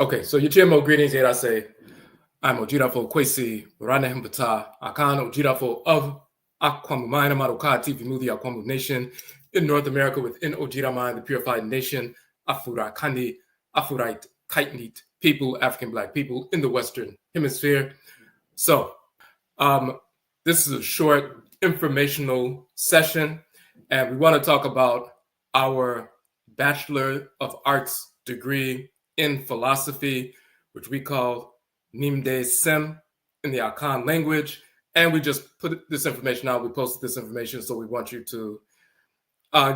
Okay, so your GMO greetings here. I say, I'm Odwirafo Kwesi, Rana Himbata, Akan Odwirafo of Akwamu Mine, Maroka, TV Movie, Akwamu Nation in North America within Ojira the purified nation, Afurakani, Afuraitkaitnit people, African Black people in the Western Hemisphere. So, this is a short informational session, and we want to talk about our Bachelor of Arts degree in philosophy, which we call NIMDEESEM in the Akan language. And we just put this information out. We posted this information, so we want you to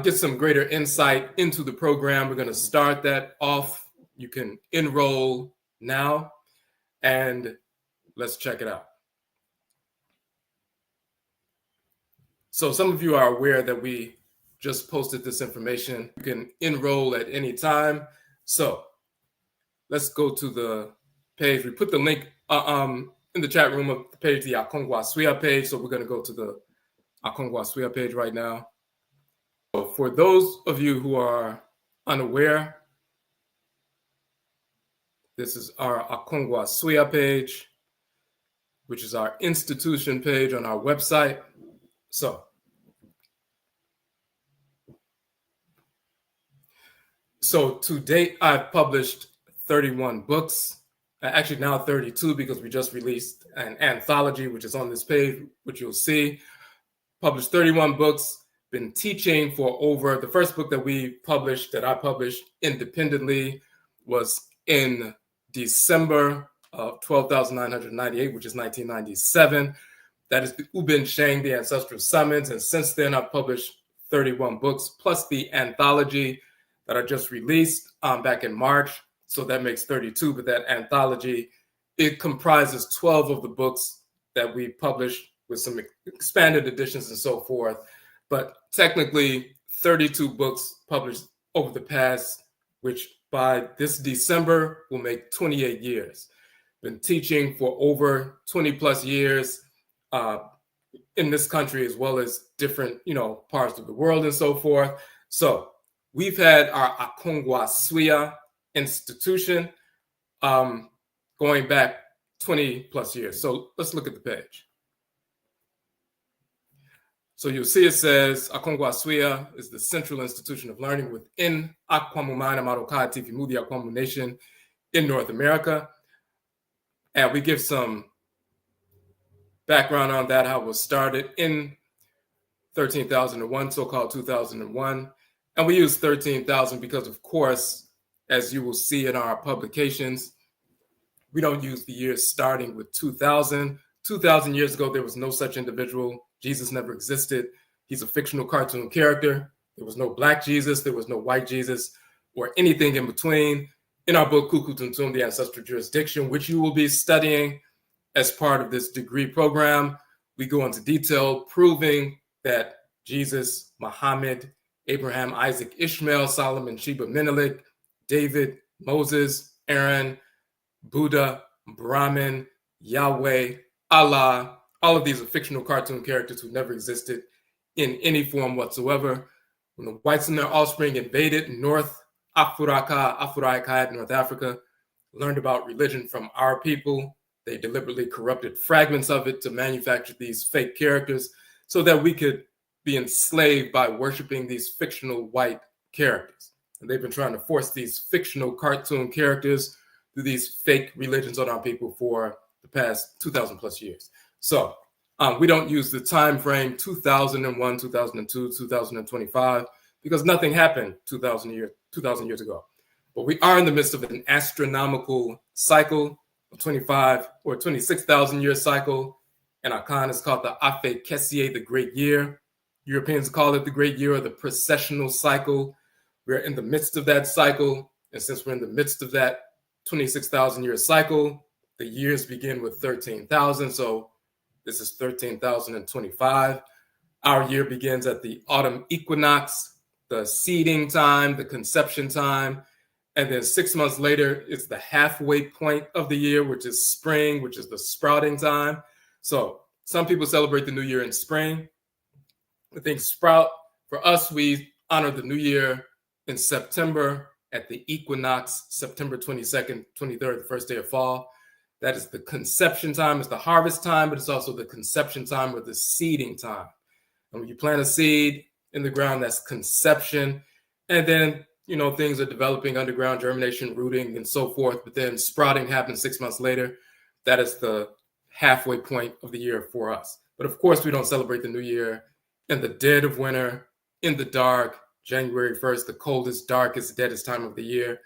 get some greater insight into the program. We're going to start that off. You can enroll now, and let's check it out. So some of you are aware that we just posted this information. You can enroll at any time. So let's go to the page. We put the link in the chat room of the page, the AKONGUASUA page. So we're going to go to the AKONGUASUA page right now. So for those of you who are unaware, this is our AKONGUASUA page, which is our institution page on our website. So to date, I've published 31 books, actually now 32 because we just released an anthology, which is on this page, which you'll see. Published 31 books, been teaching for over, the first book that I published independently was in December of 12,998, which is 1997. That is the Ubin Sheng, the Ancestral Summons. And since then, I've published 31 books, plus the anthology that I just released back in March. So that makes 32, but that anthology, it comprises 12 of the books that we published with some expanded editions and so forth. But technically 32 books published over the past, which by this December will make 28 years. Been teaching for over 20 plus years in this country, as well as different, parts of the world and so forth. So we've had our AKONGUASUA institution going back 20 plus years. So let's look at the page. So you'll see it says AKONGUASUA is the central institution of learning within Akwamu Mine, Maroka, TV Movie, Akwamu Nation in North America. And we give some background on that, how it was started in 13,001, so-called 2001. And we use 13,000 because, of course, as you will see in our publications, we don't use the years starting with 2000. 2,000 years ago, there was no such individual. Jesus never existed. He's a fictional cartoon character. There was no Black Jesus. There was no white Jesus or anything in between. In our book, Kuku Tuntum, The Ancestral Jurisdiction, which you will be studying as part of this degree program, we go into detail proving that Jesus, Muhammad, Abraham, Isaac, Ishmael, Solomon, Sheba, Menelik, David, Moses, Aaron, Buddha, Brahman, Yahweh, Allah, all of these are fictional cartoon characters who never existed in any form whatsoever. When the whites and their offspring invaded North Afuraitkaitnit, North Africa, learned about religion from our people, they deliberately corrupted fragments of it to manufacture these fake characters so that we could be enslaved by worshiping these fictional white characters. And they've been trying to force these fictional cartoon characters through these fake religions on our people for the past 2,000 plus years. So we don't use the time frame 2001, 2002, 2025, because nothing happened 2,000 years ago. But we are in the midst of an astronomical cycle, a 25 or 26,000 year cycle. And Akan is called the Afuraitkaitnit, the Great Year. Europeans call it the Great Year or the precessional cycle. We're in the midst of that cycle. And since we're in the midst of that 26,000 year cycle, the years begin with 13,000. So this is 13,025. Our year begins at the autumn equinox, the seeding time, the conception time. And then 6 months later, it's the halfway point of the year, which is spring, which is the sprouting time. So some people celebrate the new year in spring. I think sprout, for us, we honor the new year in September at the equinox, September 22nd, 23rd, the first day of fall. That is the conception time. It's the harvest time, but it's also the conception time or the seeding time. And when you plant a seed in the ground, that's conception. And then, things are developing underground, germination, rooting, and so forth. But then sprouting happens 6 months later. That is the halfway point of the year for us. But of course, we don't celebrate the new year in the dead of winter, in the dark, January 1st, the coldest, darkest, deadest time of the year.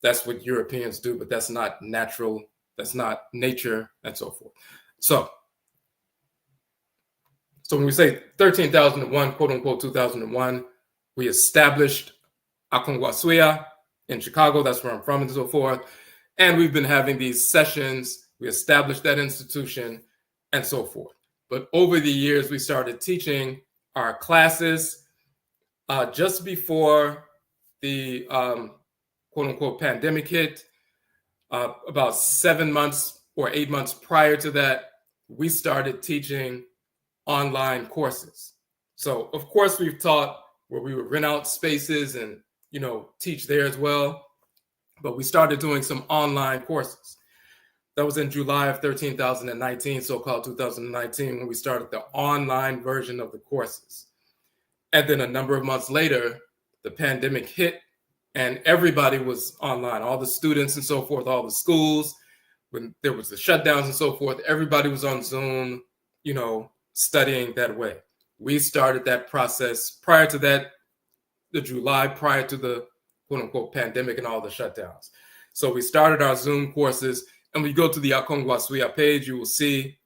That's what Europeans do, but that's not natural. That's not nature, and so forth. So when we say 13,001, quote unquote, 2001, we established AKONGUASUA in Chicago. That's where I'm from, and so forth. And we've been having these sessions. We established that institution, and so forth. But over the years, we started teaching our classes just before the quote unquote pandemic hit. About 7 months or 8 months prior to that, we started teaching online courses. So of course we've taught where we would rent out spaces and, teach there as well. But we started doing some online courses. That was in July of 2019, so-called 2019, when we started the online version of the courses. And then a number of months later, the pandemic hit and everybody was online, all the students and so forth, all the schools, when there was the shutdowns and so forth, everybody was on Zoom, studying that way. We started that process prior to that, the July prior to the quote unquote pandemic and all the shutdowns. So we started our Zoom courses, and we go to the AKONGUASUA page, you will see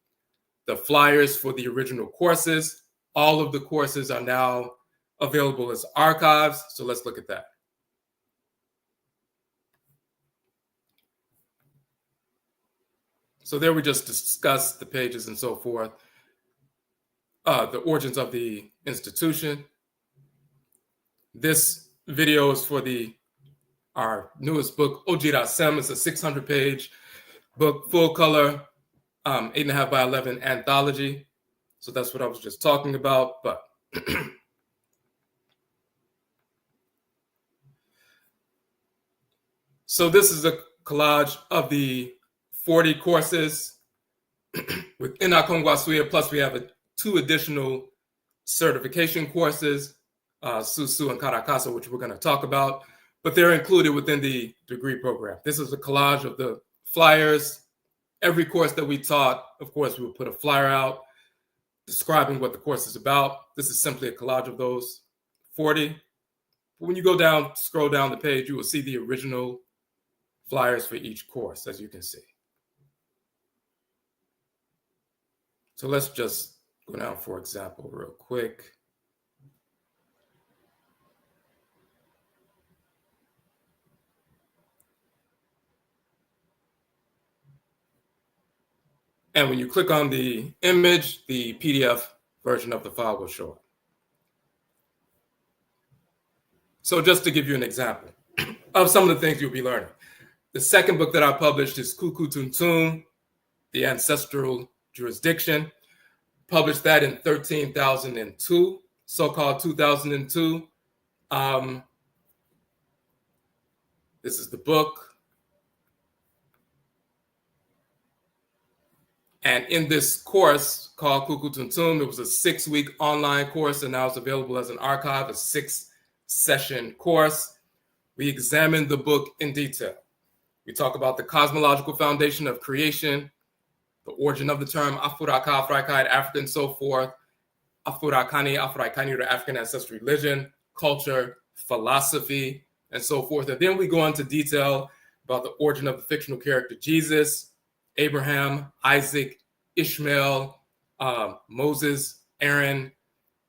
the flyers for the original courses. All of the courses are now available as archives. So let's look at that. So there we just discussed the pages and so forth, the origins of the institution. This video is for our newest book, Odwirafo. It's a 600-page book, full color, 8.5 by 11 anthology. So that's what I was just talking about. But so this is a collage of the 40 courses within AKONGUASUA. Plus we have 2 additional certification courses, Susu and Karakasa, which we're going to talk about, but they're included within the degree program. This is a collage of the flyers. Every course that we taught, of course, we would put a flyer out describing what the course is about. This is simply a collage of those 40. But when you go down, scroll down the page, you will see the original flyers for each course, as you can see. So let's just go down, for example, real quick. And when you click on the image, the PDF version of the file will show up. So just to give you an example of some of the things you'll be learning. The second book that I published is Kuku Tuntun, The Ancestral Jurisdiction. Published that in 13,002, so-called 2002. This is the book. And in this course called Kuku Tuntun, it was a 6-week online course, and now it's available as an archive, a 6-session course. We examined the book in detail. We talk about the cosmological foundation of creation, the origin of the term Afuraitkaitnit, Afuraitkaitnit, African, and so forth, Afurakani, Afuraitkaitnit, or African ancestral religion, culture, philosophy, and so forth. And then we go into detail about the origin of the fictional character Jesus, Abraham, Isaac, Ishmael, Moses, Aaron,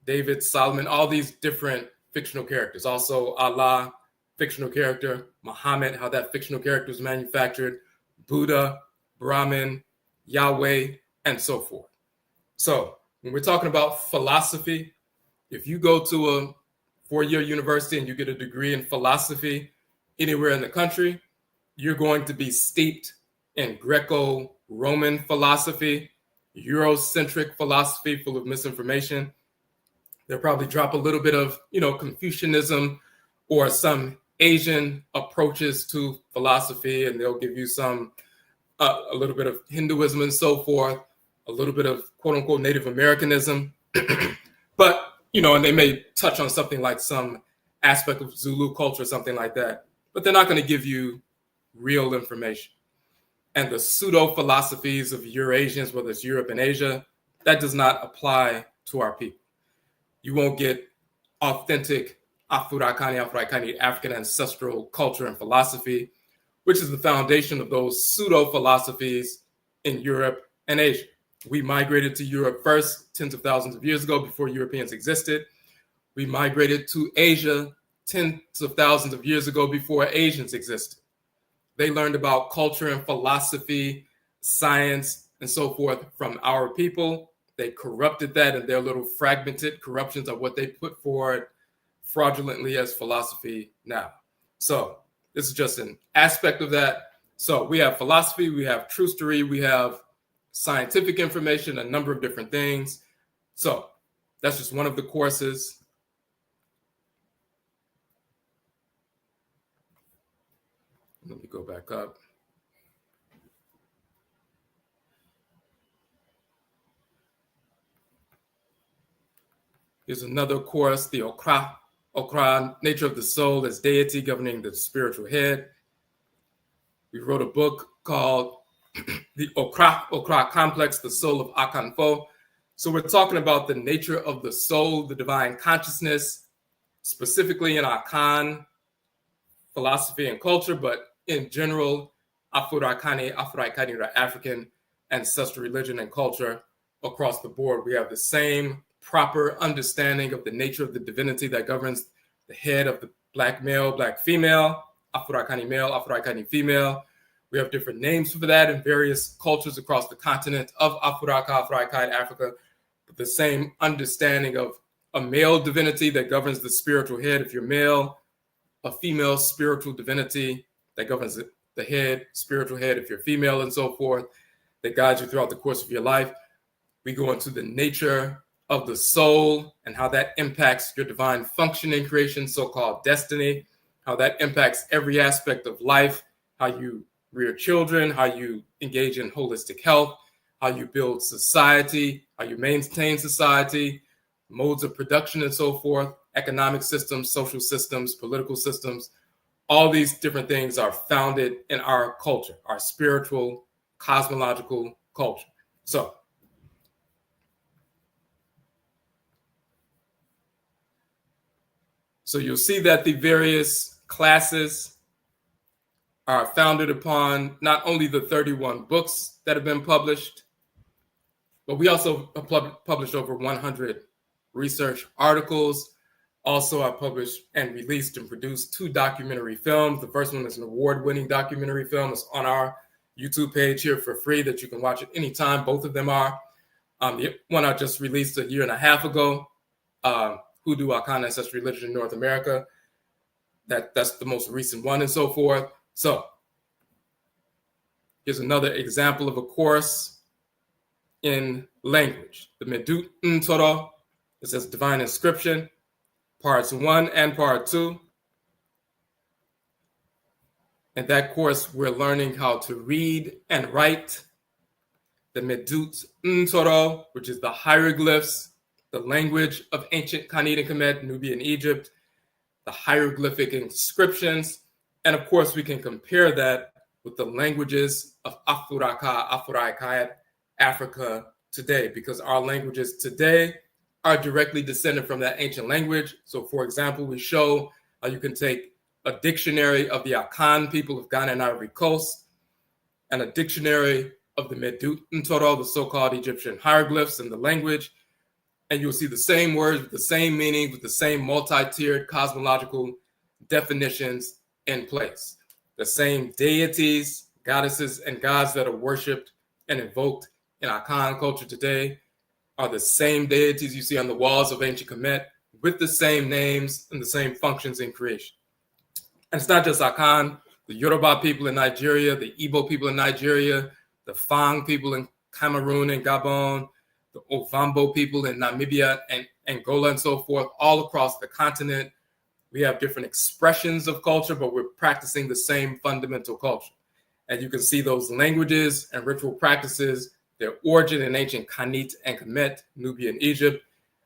David, Solomon, all these different fictional characters. Also Allah, fictional character, Muhammad, how that fictional character was manufactured, Buddha, Brahman, Yahweh, and so forth. So when we're talking about philosophy, if you go to a 4-year university and you get a degree in philosophy anywhere in the country, you're going to be steeped in Greco-Roman philosophy, Eurocentric philosophy full of misinformation. They'll probably drop a little bit of, Confucianism or some Asian approaches to philosophy, and they'll give you some, a little bit of Hinduism and so forth, a little bit of quote unquote Native Americanism. But, and they may touch on something like some aspect of Zulu culture, something like that, but they're not going to give you real information. And the pseudo philosophies of Eurasians, whether it's Europe and Asia, that does not apply to our people. You won't get authentic Afuraitkaitnit, African ancestral culture and philosophy, which is the foundation of those pseudo philosophies in Europe and Asia. We migrated to Europe first, tens of thousands of years ago, before Europeans existed. We migrated to Asia tens of thousands of years ago, before Asians existed. They learned about culture and philosophy, science, and so forth from our people. They corrupted that in their little fragmented corruptions of what they put forward fraudulently as philosophy now. So this is just an aspect of that. So we have philosophy, we have trustery, we have scientific information, a number of different things. So that's just one of the courses. Let me go back up. Here's another course, the Okra, Nature of the Soul as Deity Governing the Spiritual Head. We wrote a book called The Okra Complex, The Soul of Akan. So we're talking about the nature of the soul, the divine consciousness, specifically in Akan philosophy and culture, but in general, Afuraitkaitnit, African ancestral religion and culture across the board. We have the same proper understanding of the nature of the divinity that governs the head of the Black male, Black female, Afurakani male, Afuraitkaitnit female. We have different names for that in various cultures across the continent of Afuraitkait, Africa, but the same understanding of a male divinity that governs the spiritual head if you're male, a female spiritual divinity that governs the head, spiritual head if you're female, and so forth, that guides you throughout the course of your life. We go into the nature of the soul and how that impacts your divine function in creation, so-called destiny, how that impacts every aspect of life, how you rear children, how you engage in holistic health, how you build society, how you maintain society, modes of production and so forth, economic systems, social systems, political systems. All these different things are founded in our culture, our spiritual, cosmological culture. So you'll see that the various classes are founded upon not only the 31 books that have been published, but we also have published over 100 research articles. Also, I published and released and produced 2 documentary films. The first one is an award-winning documentary film. It's on our YouTube page here for free that you can watch at any time. Both of them are. The one I just released a year and a half ago, Hoodoo Akan Ancestral Religion in North America. That's the most recent one and so forth. So here's another example of a course in language. The Medut Ntoro, it says Divine Inscription, parts 1 and part 2. In that course, we're learning how to read and write the Medut Ntoro, which is the hieroglyphs, the language of ancient Kanit and Kemet, Nubia and Egypt, the hieroglyphic inscriptions. And of course, we can compare that with the languages of Afuraitkait, Africa today, because our languages today are directly descended from that ancient language. So for example, we show how you can take a dictionary of the Akan people of Ghana and Ivory Coast and a dictionary of the Medut Ntoro, the so-called Egyptian hieroglyphs and the language, and you'll see the same words with the same meaning, with the same multi-tiered cosmological definitions in place. The same deities, goddesses, and gods that are worshipped and invoked in Akan culture today are the same deities you see on the walls of ancient Kemet, with the same names and the same functions in creation. And it's not just Akan, the Yoruba people in Nigeria, the Igbo people in Nigeria, the Fang people in Cameroon and Gabon, the Ovambo people in Namibia and Angola and so forth, all across the continent, We have different expressions of culture, but we're practicing the same fundamental culture. And you can see those languages and ritual practices, their origin in ancient Kanit and Kemet, Nubia and Egypt.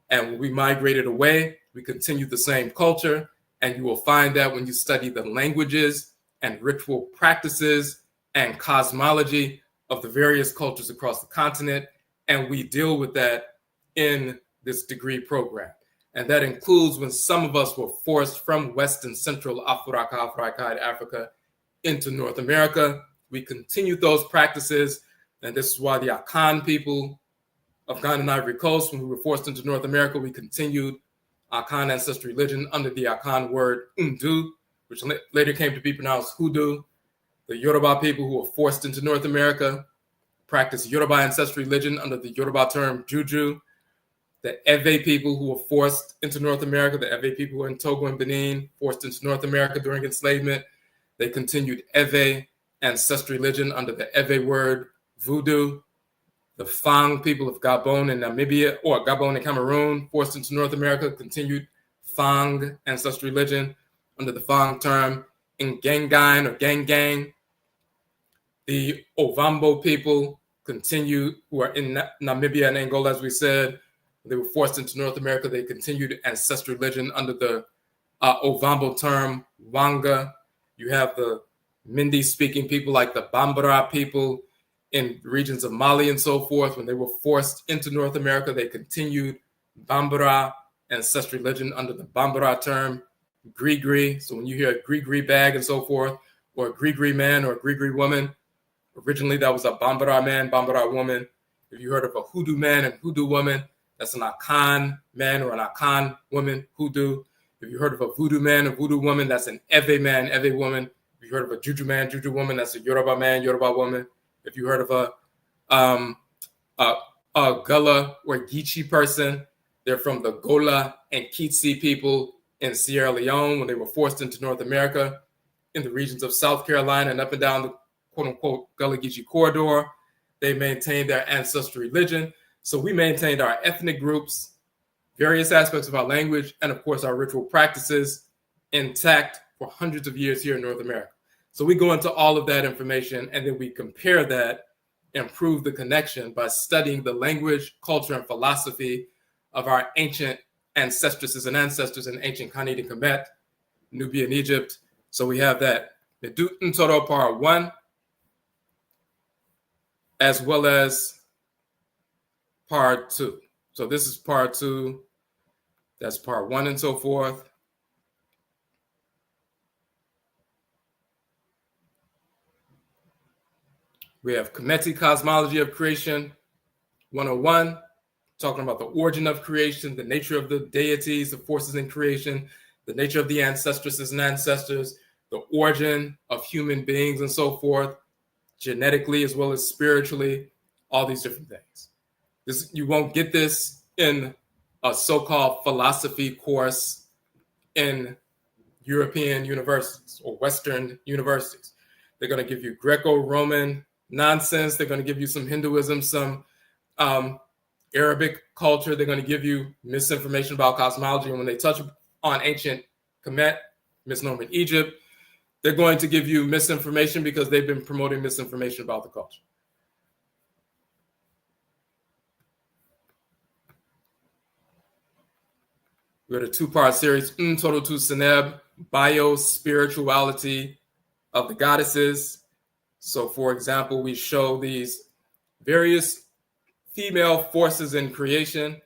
And when we migrated away, we continued the same culture. And you will find that when you study the languages and ritual practices and cosmology of the various cultures across the continent. And we deal with that in this degree program. And that includes when some of us were forced from West and Central Afuraitkaitnit Africa into North America. We continued those practices. And this is why the Akan people of Ghana and Ivory Coast, when we were forced into North America, we continued Akan ancestral religion under the Akan word Undu, which later came to be pronounced Hoodoo. The Yoruba people who were forced into North America practiced Yoruba ancestral religion under the Yoruba term Juju. The Ewe people who were forced into North America, the Ewe people who were in Togo and Benin, forced into North America during enslavement, they continued Ewe ancestral religion under the Ewe word Voodoo. The Fang people of Gabon and Namibia, or Gabon and Cameroon, forced into North America, continued Fang ancestral religion under the Fang term Ngengan or Gang. The Ovambo people continued, who are in Namibia and Angola, as we said. They were forced into North America. They continued ancestral religion under the Ovambo term Wanga. You have the Mindi-speaking people like the Bambara people in regions of Mali and so forth. When they were forced into North America, they continued Bambara ancestral religion under the Bambara term Grigri. So when you hear a Grigri bag and so forth, or a Grigri man or a Grigri woman, originally that was a Bambara man, Bambara woman. If you heard of a Hoodoo man and Hoodoo woman, that's an Akan man or an Akan woman, Hoodoo. If you heard of a Voodoo man or Voodoo woman, that's an Ewe man, Ewe woman. If you heard of a Juju man, Juju woman, that's a Yoruba man, Yoruba woman. If you heard of a Gullah or Geechee person, they're from the Gola and Kitsi people in Sierra Leone when they were forced into North America in the regions of South Carolina and up and down the quote-unquote Gullah Geechee corridor. They maintained their ancestral religion. So we maintained our ethnic groups, various aspects of our language, and of course our ritual practices intact for hundreds of years here in North America. So we go into all of that information and then we compare that and prove the connection by studying the language, culture, and philosophy of our ancient ancestresses and ancestors in ancient Kanit and Kemet, Nubia and Egypt. So we have that. Medut Ntoro Part 1, as well as Part 2. So this is Part 2. That's Part 1 and so forth. We have Kemetic Cosmology of Creation 101, talking about the origin of creation, the nature of the deities, the forces in creation, the nature of the ancestresses and ancestors, the origin of human beings and so forth, genetically as well as spiritually, all these different things. You won't get this in a so-called philosophy course in European universities or Western universities. They're going to give you Greco-Roman nonsense. They're going to give you some Hinduism, some Arabic culture. They're going to give you misinformation about cosmology. And when they touch on ancient Kemet, misnomer in Egypt, they're going to give you misinformation because they've been promoting misinformation about the culture. We had a two-part series, Total to Seneb, Bio-Spirituality of the Goddesses. So, for example, we show these various female forces in creation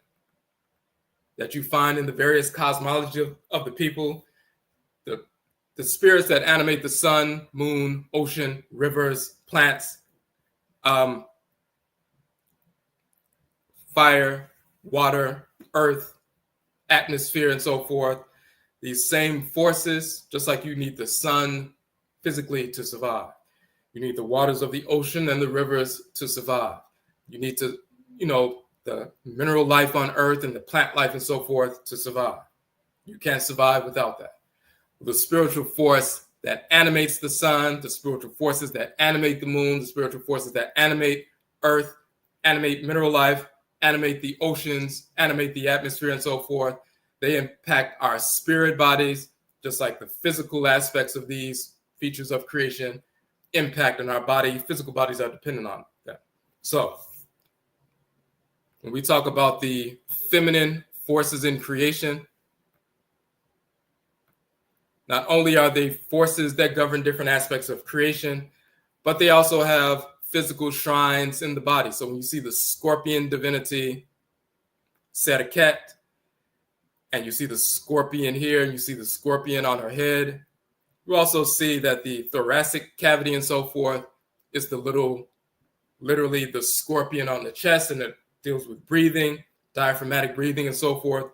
that you find in the various cosmology of the people, the spirits that animate the sun, moon, ocean, rivers, plants, fire, water, earth, atmosphere, and so forth. These same forces, just like you need the sun physically to survive. You need the waters of the ocean and the rivers to survive. You need to, the mineral life on earth and the plant life and so forth to survive. You can't survive without that. The spiritual force that animates the sun, the spiritual forces that animate the moon, the spiritual forces that animate earth, animate mineral life, animate the oceans, animate the atmosphere, and so forth. They impact our spirit bodies just like the physical aspects of these features of creation impact on our body. Physical bodies are dependent on that. So when we talk about the feminine forces in creation, not only are they forces that govern different aspects of creation, but they also have physical shrines in the body. So when you see the scorpion divinity, Serket, and you see the scorpion here, and you see the scorpion on her head, you also see that the thoracic cavity and so forth is literally the scorpion on the chest, and it deals with breathing, diaphragmatic breathing and so forth.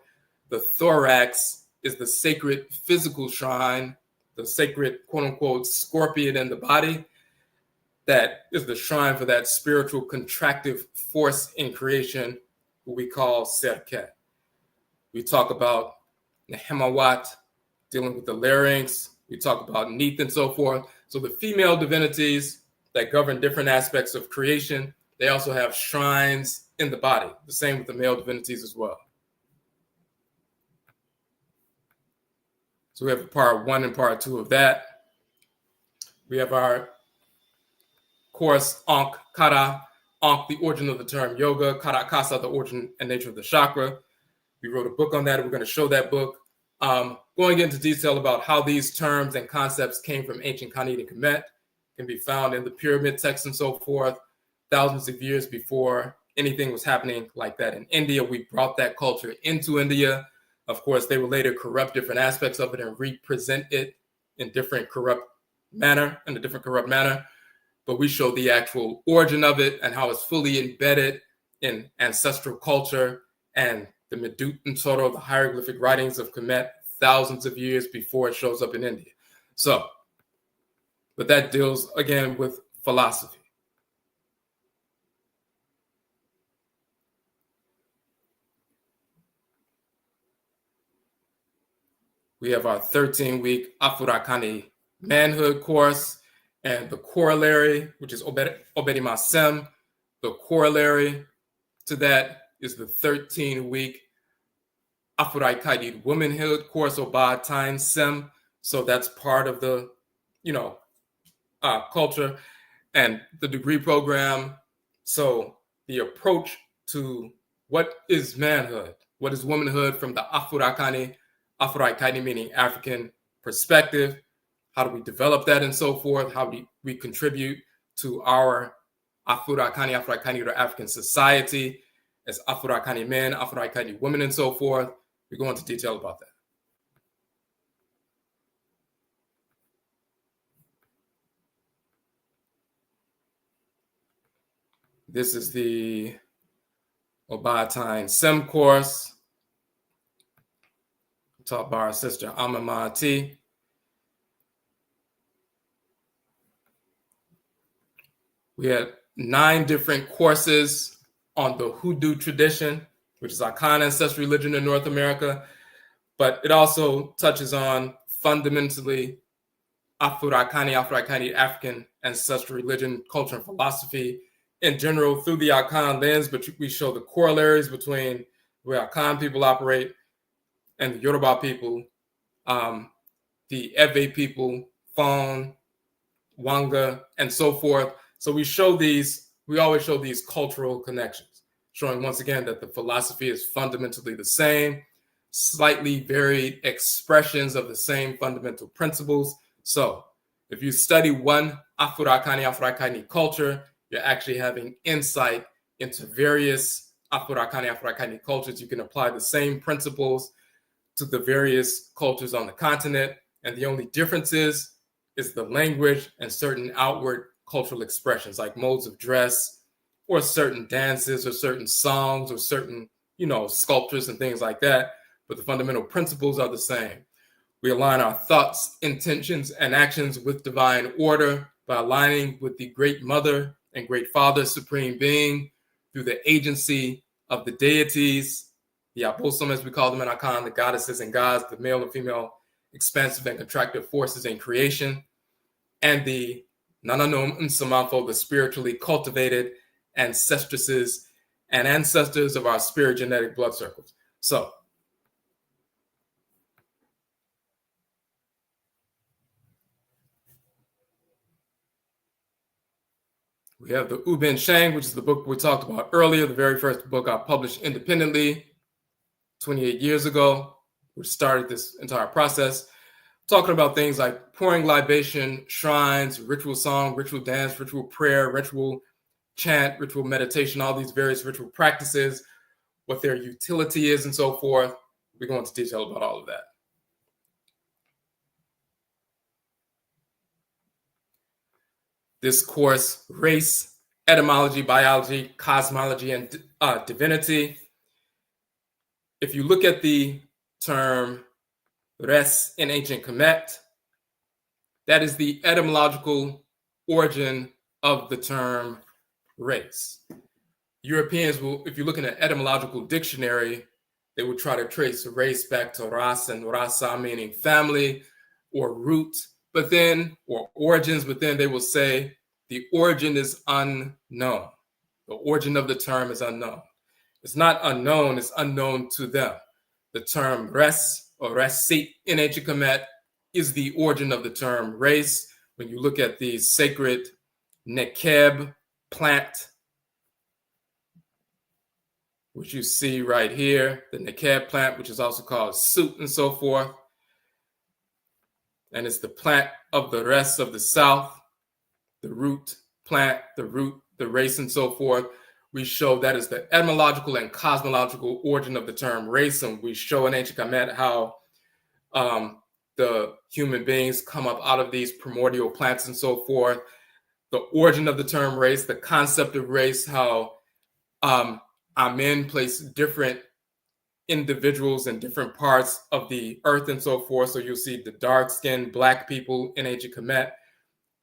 The thorax is the sacred physical shrine, the sacred quote unquote scorpion in the body. That is the shrine for that spiritual contractive force in creation, who we call Serket. We talk about Nehemawat, dealing with the larynx. We talk about Neith and so forth. So the female divinities that govern different aspects of creation, they also have shrines in the body. The same with the male divinities as well. So we have part 1 and part 2 of that. We have our course, Ankh Kara, Ankh, the origin of the term yoga, Kara Kasa, the origin and nature of the chakra. We wrote a book on that. We're going to show that book. Going into detail about how these terms and concepts came from ancient Khanid and Kemet can be found in the pyramid texts and so forth, thousands of years before anything was happening like that in India. We brought that culture into India. Of course, they will later corrupt different aspects of it and represent it in a different corrupt manner. But we show the actual origin of it and how it's fully embedded in ancestral culture and the Medut and Toro, the hieroglyphic writings of Kemet, thousands of years before it shows up in India. So, but that deals again with philosophy. We have our 13-week Afurakani manhood course, and the corollary, which is Obedimasem. The corollary to that is the 13-week Afuraitkaitnit womanhood course, Oba Time Sem. So that's part of the, culture and the degree program. So the approach to what is manhood, what is womanhood from the Afurakani, Afuraitkaitnit meaning African perspective. How do we develop that and so forth? How do we contribute to our Afuraitkaitnit or African society as Afurakani men, Afuraitkaitnit women, and so forth? We go into detail about that. This is the Obatine SEM course taught by our sister Amama T. We had 9 different courses on the Hoodoo tradition, which is Akan ancestral religion in North America, but it also touches on fundamentally Afuraitkaitnit, African ancestral religion, culture, and philosophy in general through the Akan lens, but we show the corollaries between where Akan people operate and the Yoruba people, the Ewe people, Fon, Wanga, and so forth. So we always show these cultural connections, showing once again that the philosophy is fundamentally the same, slightly varied expressions of the same fundamental principles. So if you study one Afuraitkaitnit culture, you're actually having insight into various Afuraitkaitnit cultures. You can apply the same principles to the various cultures on the continent. And the only difference is the language and certain outward cultural expressions like modes of dress or certain dances or certain songs or certain, sculptures and things like that. But the fundamental principles are the same. We align our thoughts, intentions, and actions with divine order by aligning with the great mother and great father, supreme being, through the agency of the deities, the Abosom, as we call them in Akan, the goddesses and gods, the male and female expansive and contractive forces in creation, and the Nananom Nsamafo, the spiritually cultivated ancestresses and ancestors of our spirit genetic blood circles. So We have the Uben Shang, which is the book we talked about earlier, the very first book I published independently 28 years ago, which started this entire process, talking about things like pouring libation, shrines, ritual song, ritual dance, ritual prayer, ritual chant, ritual meditation, all these various ritual practices, what their utility is and so forth. We go into detail about all of that. This course, race, etymology, biology, cosmology, and divinity. If you look at the term res in ancient Kemet, that is the etymological origin of the term race. Europeans will, if you look in an etymological dictionary, they would try to trace race back to ras and rasa, meaning family or root, but then, or origins, but then they will say the origin is unknown. The origin of the term is unknown. It's not unknown, it's unknown to them. The term res or resit in ancient Kemet is the origin of the term race. When you look at the sacred nekeb plant, which you see right here, the nekeb plant, which is also called sut and so forth. And it's the plant of the rest of the South, the root plant, the root, the race, and so forth. We show that is the etymological and cosmological origin of the term race. And we show in ancient Kemet how the human beings come up out of these primordial plants and so forth. The origin of the term race, the concept of race, how Amen place different individuals in different parts of the earth and so forth. So you'll see the dark-skinned Black people in ancient Kemet,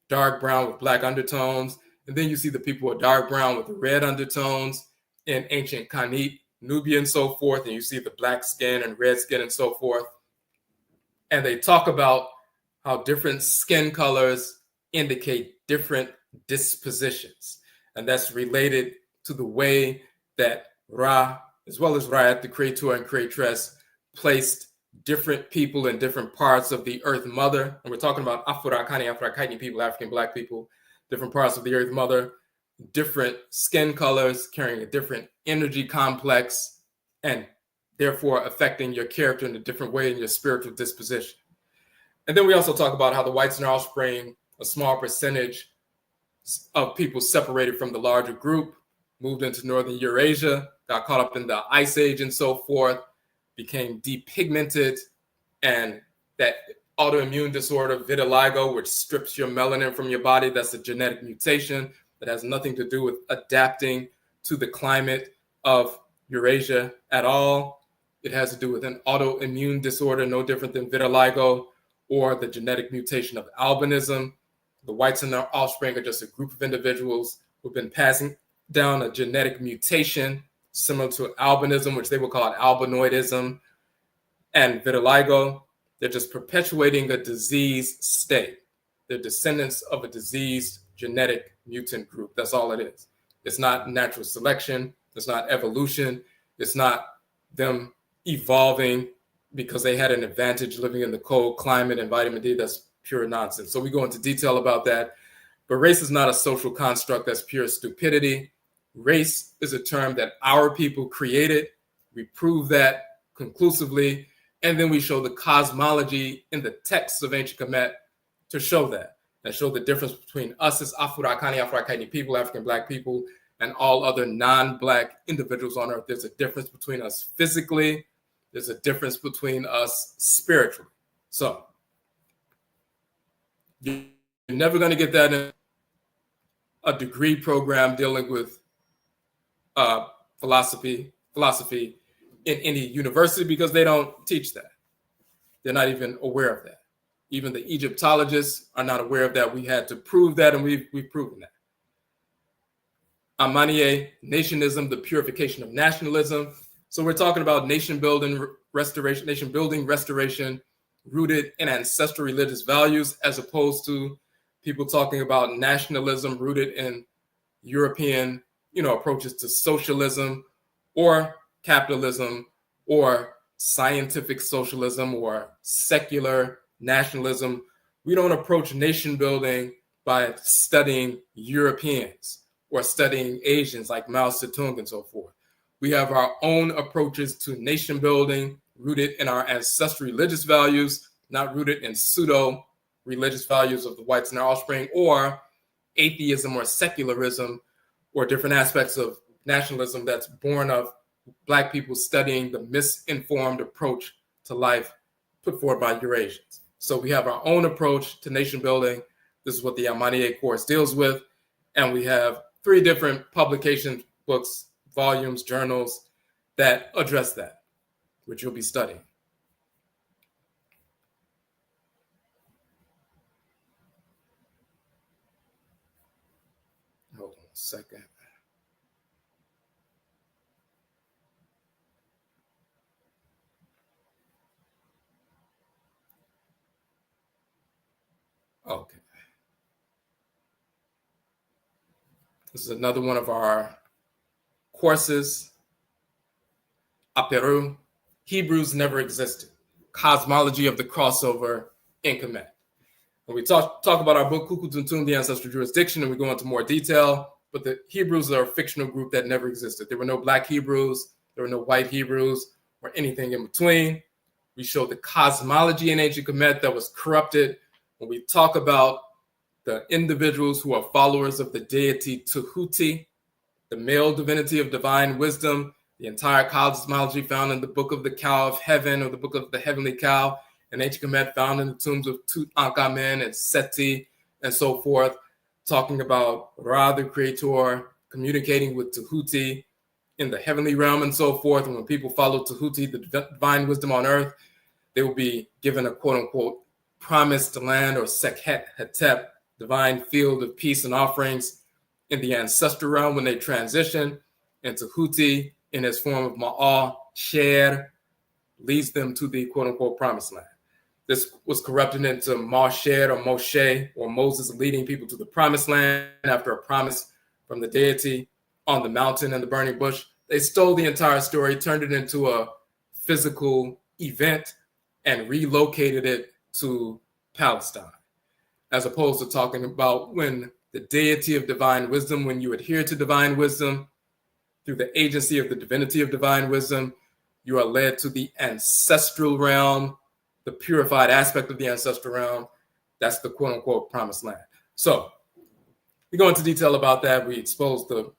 dark brown with Black undertones. And then you see the people who are dark brown with the red undertones in ancient Kanit, Nubia, and so forth. And you see the Black skin and red skin and so forth. And they talk about how different skin colors indicate different dispositions. And that's related to the way that Ra, as well as Ra'at, the creator and creatress, placed different people in different parts of the Earth Mother. And we're talking about Afurakani, Afuraitkaitnit people, African Black people, different parts of the Earth Mother, different skin colors, carrying a different energy complex, and therefore affecting your character in a different way in your spiritual disposition. And then we also talk about how the whites and their offspring, a small percentage of people separated from the larger group, moved into northern Eurasia, got caught up in the Ice Age and so forth, became depigmented, and that autoimmune disorder, vitiligo, which strips your melanin from your body, that's a genetic mutation that has nothing to do with adapting to the climate of Eurasia at all. It has to do with an autoimmune disorder, no different than vitiligo, or the genetic mutation of albinism. The whites and their offspring are just a group of individuals who've been passing down a genetic mutation similar to albinism, which they will call albinoidism, and vitiligo. They're just perpetuating a disease state. They're descendants of a diseased genetic mutant group. That's all it is. It's not natural selection. It's not evolution. It's not them evolving because they had an advantage living in the cold climate and vitamin D. That's pure nonsense. So we go into detail about that. But race is not a social construct. That's pure stupidity. Race is a term that our people created. We prove that conclusively. And then we show the cosmology in the texts of ancient Kemet to show that show the difference between us as Afurakani, Afuraitkaitnit people, African Black people, and all other non-Black individuals on earth. There's a difference between us physically. There's a difference between us spiritually. So you're never going to get that in a degree program dealing with philosophy in any university, because they don't teach that. They're not even aware of that. Even the Egyptologists are not aware of that. We had to prove that, and we've proven that. Amaniye, nationism, the purification of nationalism. So we're talking about nation building restoration rooted in ancestral religious values, as opposed to people talking about nationalism rooted in European, approaches to socialism or capitalism or scientific socialism or secular nationalism. We don't approach nation building by studying Europeans. or studying Asians like Mao Zedong and so forth. We have our own approaches to nation building rooted in our ancestral religious values, not rooted in pseudo religious values of the whites and their offspring, or atheism or secularism, or different aspects of nationalism that's born of Black people studying the misinformed approach to life put forward by Eurasians. So we have our own approach to nation building. This is what the Almanier course deals with. And we have 3 different publications, books, volumes, journals that address that, which you'll be studying. Hold on a second. Okay. This is another one of our courses. Aperu, Hebrews never existed. Cosmology of the crossover in Kemet. When we talk about our book, Kukutuntun, the Ancestral Jurisdiction, and we go into more detail, but the Hebrews are a fictional group that never existed. There were no Black Hebrews, there were no white Hebrews, or anything in between. We show the cosmology in ancient Kemet that was corrupted. When we talk about the individuals who are followers of the deity Tehuti, the male divinity of divine wisdom, the entire cosmology found in the Book of the Cow of Heaven, or the Book of the Heavenly Cow, and ancient Kemet found in the tombs of Tutankhamen and Seti and so forth, talking about Ra, the creator, communicating with Tehuti in the heavenly realm and so forth. And when people follow Tehuti, the divine wisdom on earth, they will be given a quote-unquote promised land, or Sekhet Hetep, divine field of peace and offerings in the ancestral realm when they transition. And Tehuti, in his form of Ma'al, Sher, leads them to the quote-unquote promised land. This was corrupted into Moshe or Moshe, or Moses leading people to the promised land after a promise from the deity on the mountain and the burning bush. They stole the entire story, turned it into a physical event, and relocated it to Palestine, as opposed to talking about when the deity of divine wisdom, when you adhere to divine wisdom through the agency of the divinity of divine wisdom, you are led to the ancestral realm, the purified aspect of the ancestral realm. That's the quote unquote promised land. So we go into detail about that. We expose the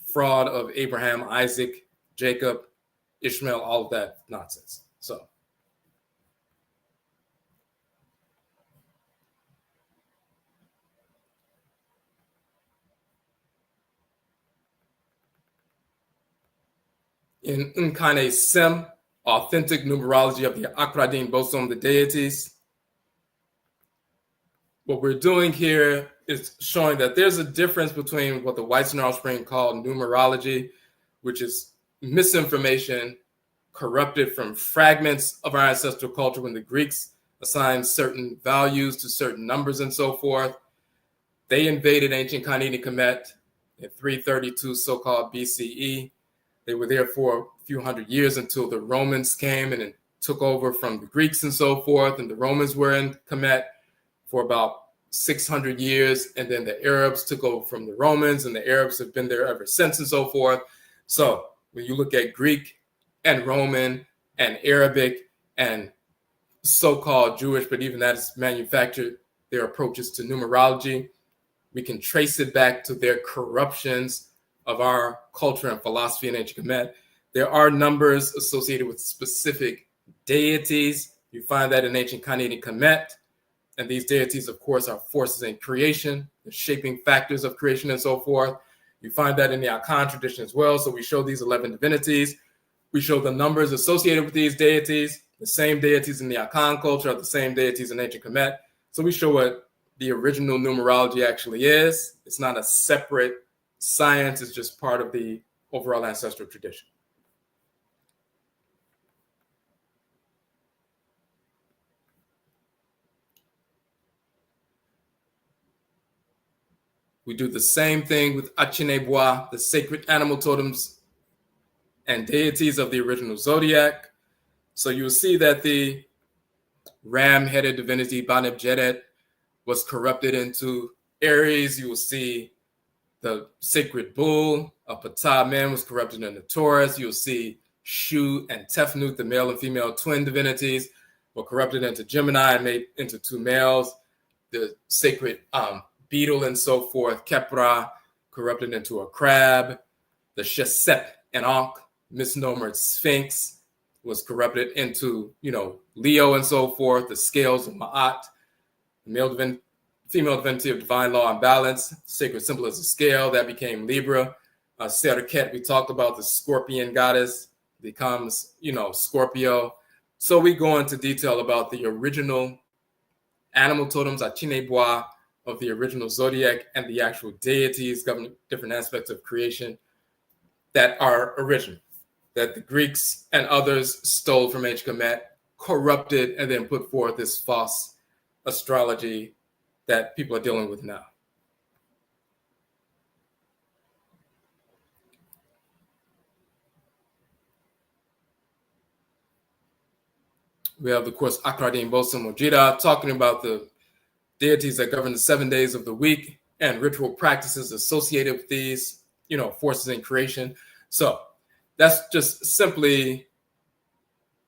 fraud of Abraham, Isaac, Jacob, Ishmael, all of that nonsense. So in NIMDEESEM, authentic numerology of the Akradin bosom, the deities, what we're doing here is showing that there's a difference between what the whites and offspring call numerology, which is misinformation corrupted from fragments of our ancestral culture when the Greeks assigned certain values to certain numbers and so forth. They invaded ancient Kanini Kemet in 332 so-called BCE. They were there for a few hundred years until the Romans came and took over from the Greeks and so forth. And the Romans were in Kemet for about 600 years. And then the Arabs took over from the Romans, and the Arabs have been there ever since and so forth. So when you look at Greek and Roman and Arabic and so-called Jewish, but even that is manufactured, their approaches to numerology, we can trace it back to their corruptions of our culture and philosophy in ancient Kemet. There are numbers associated with specific deities. You find that in ancient Kanini Kemet. And these deities, of course, are forces in creation, the shaping factors of creation and so forth. You find that in the Akan tradition as well. So we show these 11 divinities. We show the numbers associated with these deities. The same deities in the Akan culture are the same deities in ancient Kemet. So we show what the original numerology actually is. It's not a separate science. It's just part of the overall ancestral tradition. We do the same thing with Achinebois, the sacred animal totems and deities of the original zodiac. So you'll see that the ram-headed divinity Baneb Jedet was corrupted into Aries. You will see The sacred bull of Ptah men was corrupted into Taurus. You'll see Shu and Tefnut, the male and female twin divinities, were corrupted into Gemini and made into two males. The sacred beetle and so forth, Kepra, corrupted into a crab. The Shesep and Ankh, misnomer Sphinx, was corrupted into, Leo and so forth. The scales of Ma'at, female divinity of divine law and balance, sacred symbol as a scale, that became Libra. Serket, we talked about the scorpion goddess, becomes, Scorpio. So we go into detail about the original animal totems, Achinebois, of the original zodiac, and the actual deities governing different aspects of creation that are original, that the Greeks and others stole from H. Kemet, corrupted, and then put forth this false astrology that people are dealing with now. We have, of course, Akradin Bosa Mojida talking about the deities that govern the 7 days of the week and ritual practices associated with these, forces in creation. So that's just simply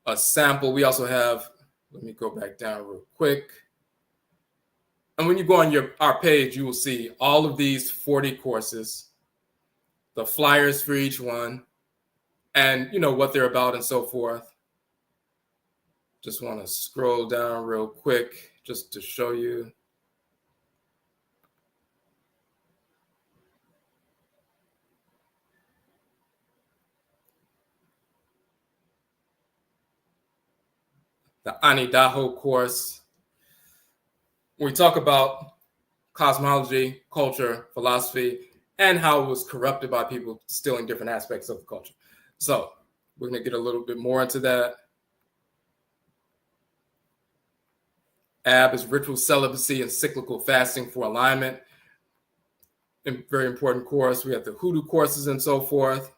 a sample. We also have, let me go back down real quick. And when you go on our page, you will see all of these 40 courses, the flyers for each one, and what they're about and so forth. Just want to scroll down real quick just to show you. The Anidaho course. We talk about cosmology, culture, philosophy, and how it was corrupted by people stealing different aspects of the culture. So we're going to get a little bit more into that. Ab is ritual celibacy and cyclical fasting for alignment. Very important course. We have the hoodoo courses and so forth.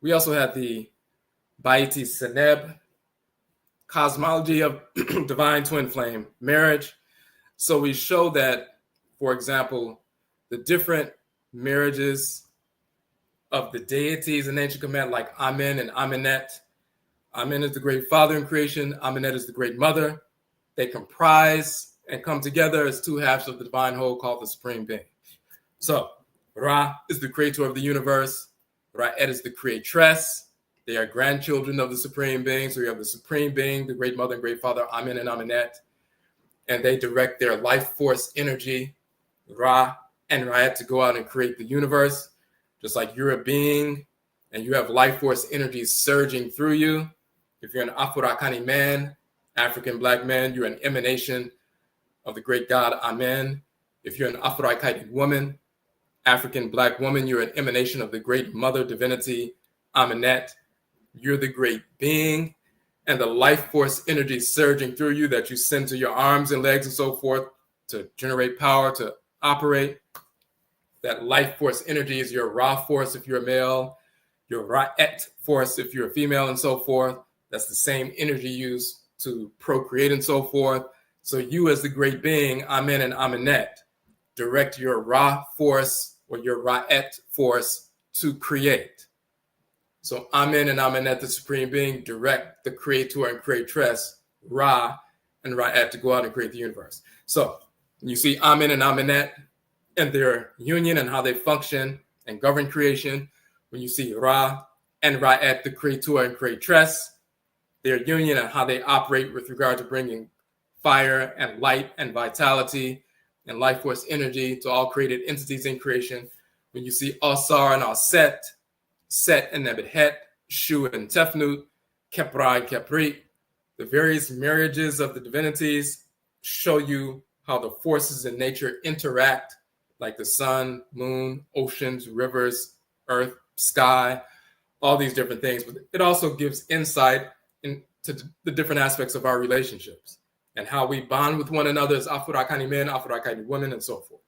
We also have the Baiti Seneb, cosmology of divine twin flame marriage. So we show that, for example, the different marriages of the deities in ancient Kemet, like Amen and Amenet. Amen is the great father in creation. Amenet is the great mother. They comprise and come together as two halves of the divine whole called the Supreme Being. So Ra is the creator of the universe. Ra'et is the creatress. They are grandchildren of the Supreme Being. So you have the Supreme Being, the great mother and great father, Amen and Amenet. And they direct their life force energy, Ra and Ra'et, to go out and create the universe. Just like you're a being and you have life force energy surging through you. If you're an Afurakani man, African black man, you're an emanation of the great God, Amen. If you're an Afuraitkaitnit woman, African black woman, you're an emanation of the great mother divinity, Amenet. You're the great being, and the life force energy surging through you that you send to your arms and legs and so forth to generate power, to operate. That life force energy is your Ra force if you're a male, your Ra'et force if you're a female and so forth. That's the same energy used to procreate and so forth. So you as the great being, Amen and Amenet, direct your Ra force or your Ra'et force to create. So Amen and Amenet, the Supreme Being, direct the creator and creatress, Ra and Ra'et, to go out and create the universe. So you see Amen and Amenet and their union and how they function and govern creation. When you see Ra and Ra'et, the creator and creatress, their union and how they operate with regard to bringing fire and light and vitality and life force energy to all created entities in creation. When you see Asar and Aset, Set and Nebuhet, Shu and Tefnut, Kepra and Kepri, the various marriages of the divinities show you how the forces in nature interact, like the sun, moon, oceans, rivers, earth, sky, all these different things. But it also gives insight into the different aspects of our relationships and how we bond with one another as Afurakani men, Afuraitkaitnit women, and so forth.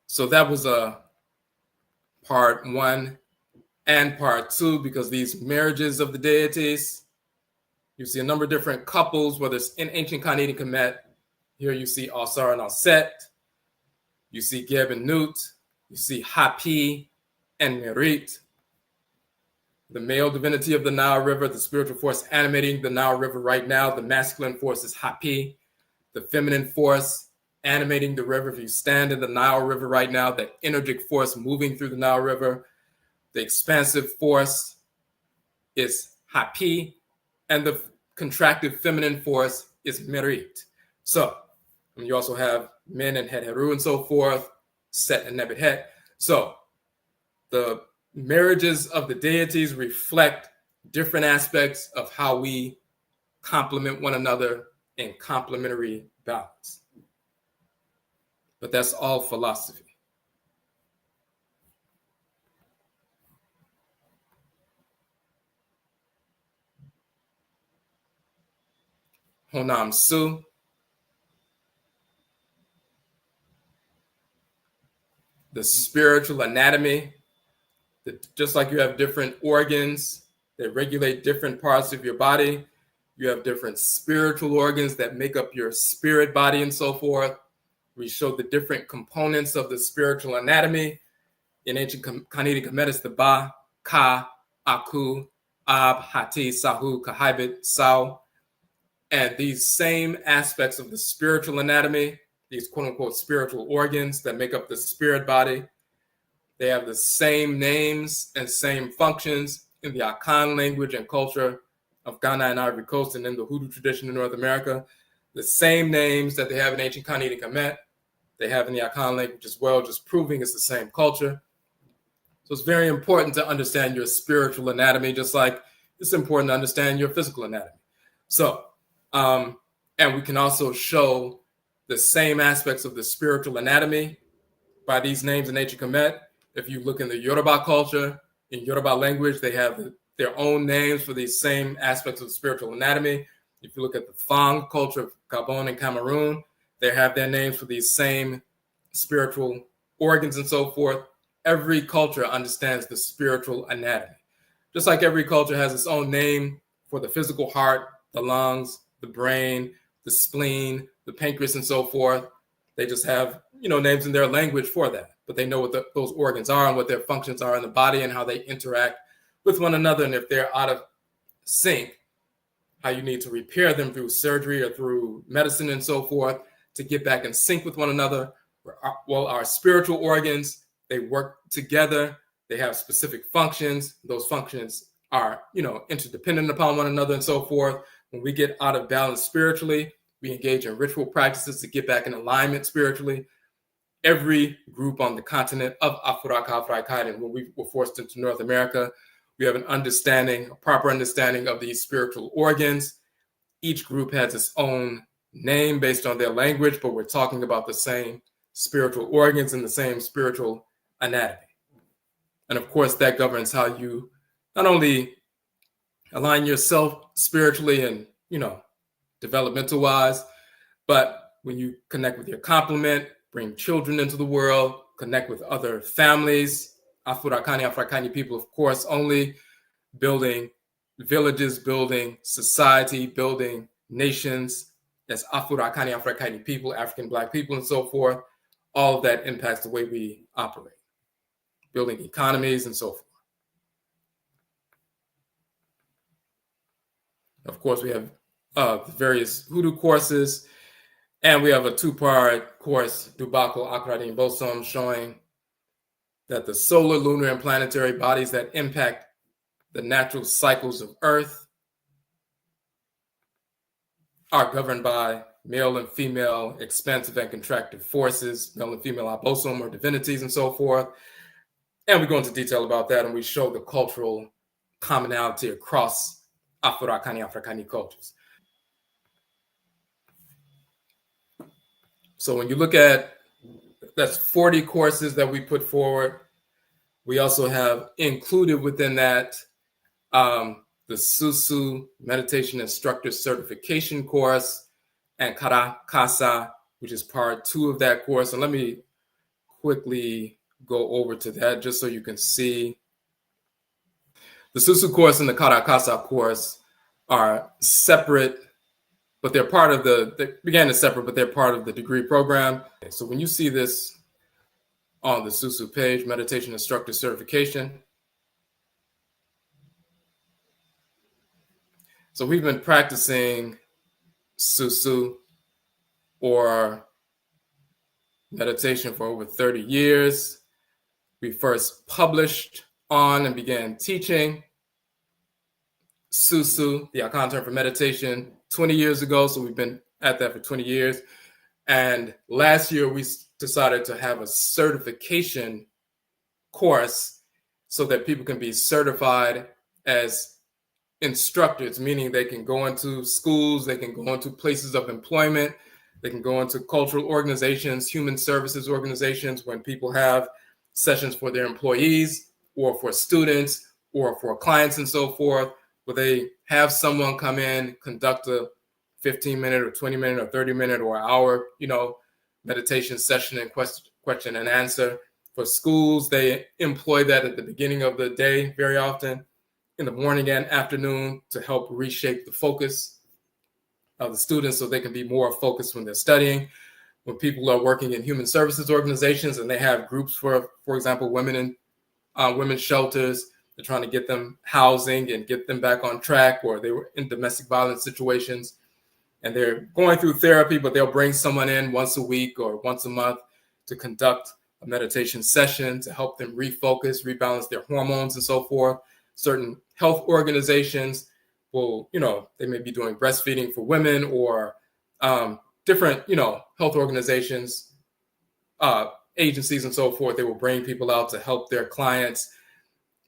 So that was part 1 and part 2, because these marriages of the deities You see a number of different couples, whether it's in ancient Canadian Kemet. Here you see Alsar and Alset. You see Geb and Nut. You see Hapi and Merit. The male divinity of the Nile River, the spiritual force animating the Nile River right now. The masculine force is Hapi. The feminine force animating the river. If you stand in the Nile River right now, the energetic force moving through the Nile River, the expansive force is Hapi, and the contractive feminine force is Merit. So you also have Men and Het Heru and so forth, Set and Nebet Het. So the marriages of the deities reflect different aspects of how we complement one another in complementary balance. But that's all philosophy. Honam Su. The spiritual anatomy. Just like you have different organs that regulate different parts of your body, you have different spiritual organs that make up your spirit body and so forth. We show the different components of the spiritual anatomy. In ancient Canadian Kemet, it's the Ba, Ka, Aku, Ab, Hati, Sahu, Kahibit, Sau. And these same aspects of the spiritual anatomy, these quote unquote spiritual organs that make up the spirit body, they have the same names and same functions in the Akan language and culture of Ghana and Ivory Coast and in the Hoodoo tradition in North America. The same names that they have in ancient Canadian Kemet, they have in the Akan language as well, just proving it's the same culture. So it's very important to understand your spiritual anatomy, just like it's important to understand your physical anatomy. So, and we can also show the same aspects of the spiritual anatomy by these names in ancient Kemet. If you look in the Yoruba culture, in Yoruba language, they have their own names for these same aspects of the spiritual anatomy. If you look at the Fang culture of Gabon and Cameroon, they have their names for these same spiritual organs and so forth. Every culture understands the spiritual anatomy. Just like every culture has its own name for the physical heart, the lungs, the brain, the spleen, the pancreas, and so forth. They just have, names in their language for that. But they know what those organs are and what their functions are in the body and how they interact with one another. And if they're out of sync, how you need to repair them through surgery or through medicine and so forth to get back in sync with one another. Well, our spiritual organs, they work together. They have specific functions. Those functions are, interdependent upon one another and so forth. When we get out of balance spiritually, we engage in ritual practices to get back in alignment spiritually. Every group on the continent of Afuraitkaitnit, when we were forced into North America, we have a proper understanding of these spiritual organs. Each group has its own name based on their language, but we're talking about the same spiritual organs and the same spiritual anatomy. And of course, that governs how you not only align yourself spiritually and, developmental wise, but when you connect with your complement, bring children into the world, connect with other families, Afurakani, Afuraitkaitnit people, of course, only building villages, building society, building nations as Afurakani, Afuraitkaitnit people, African Black people, and so forth. All of that impacts the way we operate, building economies and so forth. Of course, we have various Hoodoo courses, and we have a two-part course, Dubako, Akradi, and Bosom, showing that the solar, lunar, and planetary bodies that impact the natural cycles of Earth are governed by male and female expansive and contractive forces, male and female abosom or divinities and so forth. And we go into detail about that, and we show the cultural commonality across Afurakani, Afuraitkaitnit cultures. So when you look at, that's 40 courses that we put forward. We also have included within that the Susu Meditation Instructor Certification course and Karakasa, which is part 2 of that course. And let me quickly go over to that just so you can see. The Susu course and the Karakasa course are separate, but they're part of they began as separate, but they're part of the degree program. So when you see this on the SUSU page, Meditation Instructor Certification. So we've been practicing SUSU or meditation for over 30 years. We first published on and began teaching SUSU, the Akan term for meditation, 20 years ago. So we've been at that for 20 years. And last year, we decided to have a certification course so that people can be certified as instructors, meaning they can go into schools, they can go into places of employment, they can go into cultural organizations, human services organizations, when people have sessions for their employees or for students or for clients and so forth, where they have someone come in, conduct a 15-minute or 20-minute or 30-minute or hour, meditation session and question and answer. For schools, they employ that at the beginning of the day very often, in the morning and afternoon, to help reshape the focus of the students so they can be more focused when they're studying. When people are working in human services organizations and they have groups for example, women in women's shelters, they're trying to get them housing and get them back on track, or they were in domestic violence situations and they're going through therapy, but they'll bring someone in once a week or once a month to conduct a meditation session to help them refocus, rebalance their hormones and so forth. Certain health organizations will, they may be doing breastfeeding for women, or different, health organizations, agencies and so forth. They will bring people out to help their clients.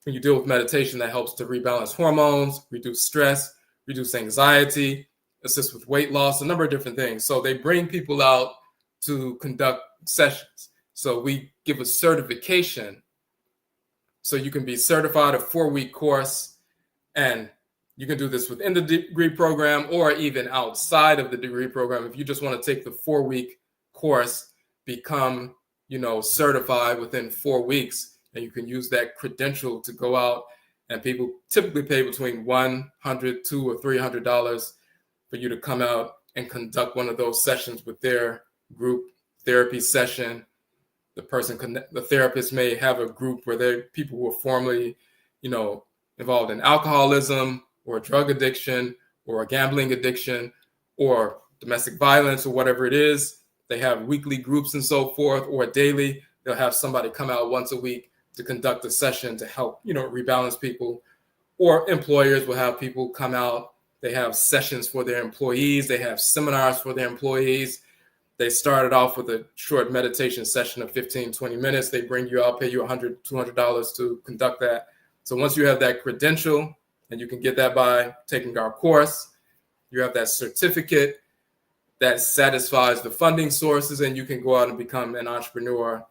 When you deal with meditation, that helps to rebalance hormones, reduce stress, reduce anxiety, assist with weight loss, a number of different things. So they bring people out to conduct sessions. So we give a certification. So you can be certified, a 4-week course, and you can do this within the degree program or even outside of the degree program. If you just want to take the 4-week course, become, certified within 4 weeks, and you can use that credential to go out, and people typically pay between $100, $200, or $300 for you to come out and conduct one of those sessions with their group therapy session. The therapist may have a group where they're people who are formerly, involved in alcoholism or drug addiction or a gambling addiction or domestic violence or whatever it is. They have weekly groups and so forth, or daily. They'll have somebody come out once a week to conduct a session to help, rebalance people. Or employers will have people come out. They have sessions for their employees. They have seminars for their employees. They started off with a short meditation session of 15, 20 minutes. They bring you out, pay you $100, $200 to conduct that. So once you have that credential, and you can get that by taking our course, you have that certificate that satisfies the funding sources, and you can go out and become an entrepreneur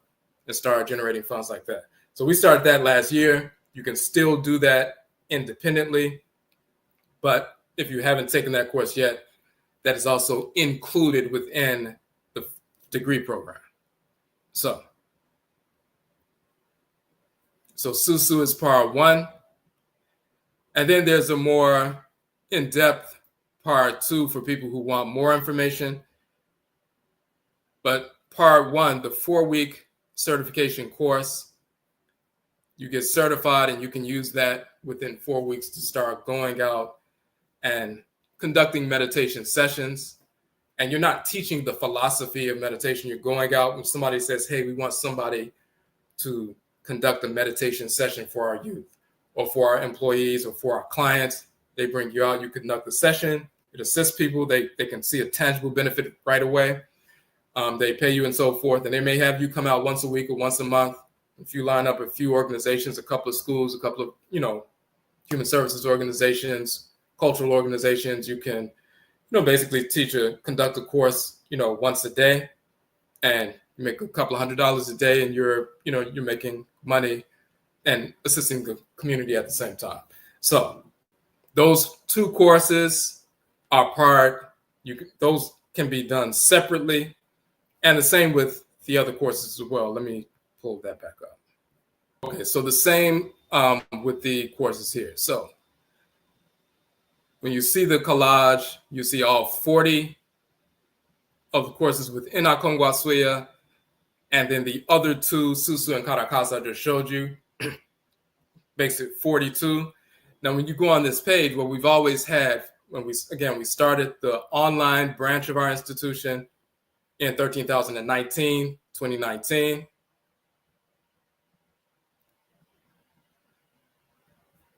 and start generating funds like that. So we started that last year. You can still do that independently, but if you haven't taken that course yet, that is also included within the degree program. So SUSU is part 1. And then there's a more in-depth part 2 for people who want more information. But part 1, the 4-week certification course, you get certified and you can use that within 4 weeks to start going out and conducting meditation sessions. And you're not teaching the philosophy of meditation. You're going out when somebody says, hey, we want somebody to conduct a meditation session for our youth or for our employees or for our clients. They bring you out, you conduct the session. It assists people. They can see a tangible benefit right away. They pay you and so forth. And they may have you come out once a week or once a month. If you line up a few organizations, a couple of schools, a couple of, human services organizations, cultural organizations, you can, basically conduct a course, once a day, and you make a couple of $100 a day, and you're making money and assisting the community at the same time. So those 2 courses are those can be done separately, and the same with the other courses as well. Let me pull that back up. Okay, so the same with the courses here. So When you see the collage, you see all 40 of the courses within AKONGUASUA, and then the other two, Susu and Karakasa, I just showed you, makes it 42. Now, when you go on this page, what we've always had, we started the online branch of our institution in 2019.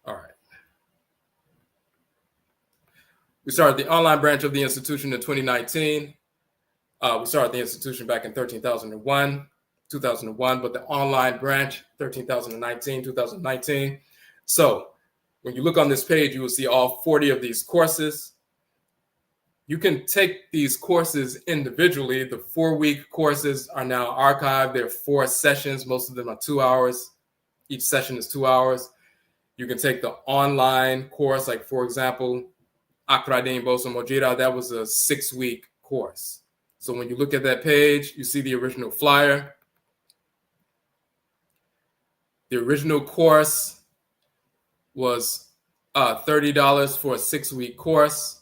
All right. We started the online branch of the institution in 2019. We started the institution back in 2001, but the online branch, 2019. So when you look on this page, you will see all 40 of these courses. You can take these courses individually. The 4-week courses are now archived. There are 4 sessions. Most of them are 2 hours. Each session is 2 hours. You can take the online course, like, for example, Afurakani Bosa Mojira, that was a 6-week course. So when you look at that page, you see the original flyer. The original course was $30 for a 6-week course,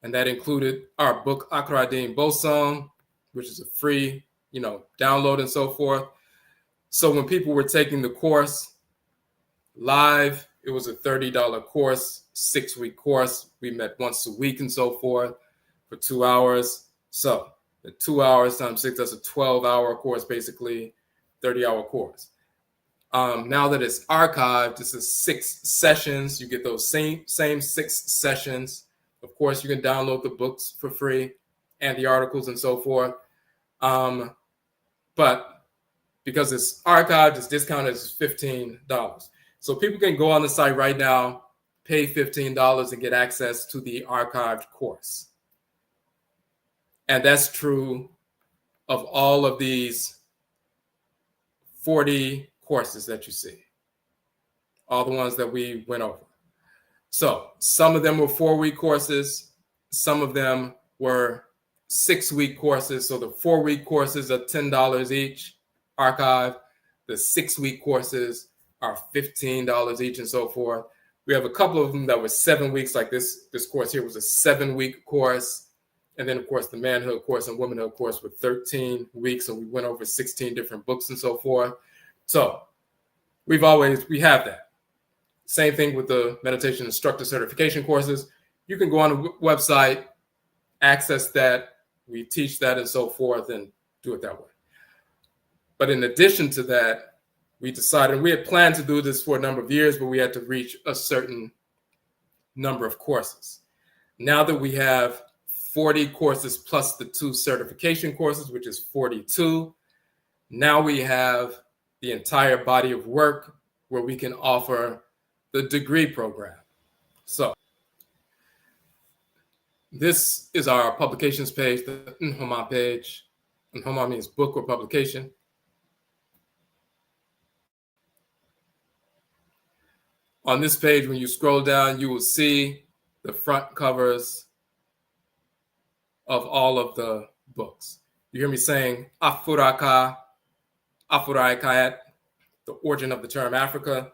and that included our book Afurakani Bosa, which is a free, download and so forth. So when people were taking the course live, it was a $30 course, 6-week course. We met once a week and so forth for 2 hours. So the 2 hours times 6, that's a 12-hour course, basically, 30-hour course. Now that it's archived, this is 6 sessions. You get those same 6 sessions. Of course, you can download the books for free and the articles and so forth. But because it's archived, it's discounted as $15. So people can go on the site right now, pay $15 and get access to the archived course. And that's true of all of these 40 courses that you see, all the ones that we went over. So some of them were 4-week courses. Some of them were 6-week courses. So the 4-week courses are $10 each, archived. The 6-week courses are $15 each and so forth. We have a couple of them that were 7 weeks, like this course here was a 7-week course. And then, of course, the manhood course and womanhood course were 13 weeks. And we went over 16 different books and so forth. So we have that. Same thing with the meditation instructor certification courses. You can go on the website, access that. We teach that and so forth and do it that way. But in addition to that, we decided, we had planned to do this for a number of years, but we had to reach a certain number of courses. Now that we have 40 courses plus the 2 certification courses, which is 42, now we have the entire body of work where we can offer the degree program. So this is our publications page, the Nhoma page. Nhoma means book or publication. On this page, when you scroll down, you will see the front covers of all of the books. You hear me saying Afuraitkaitnit, the origin of the term Africa.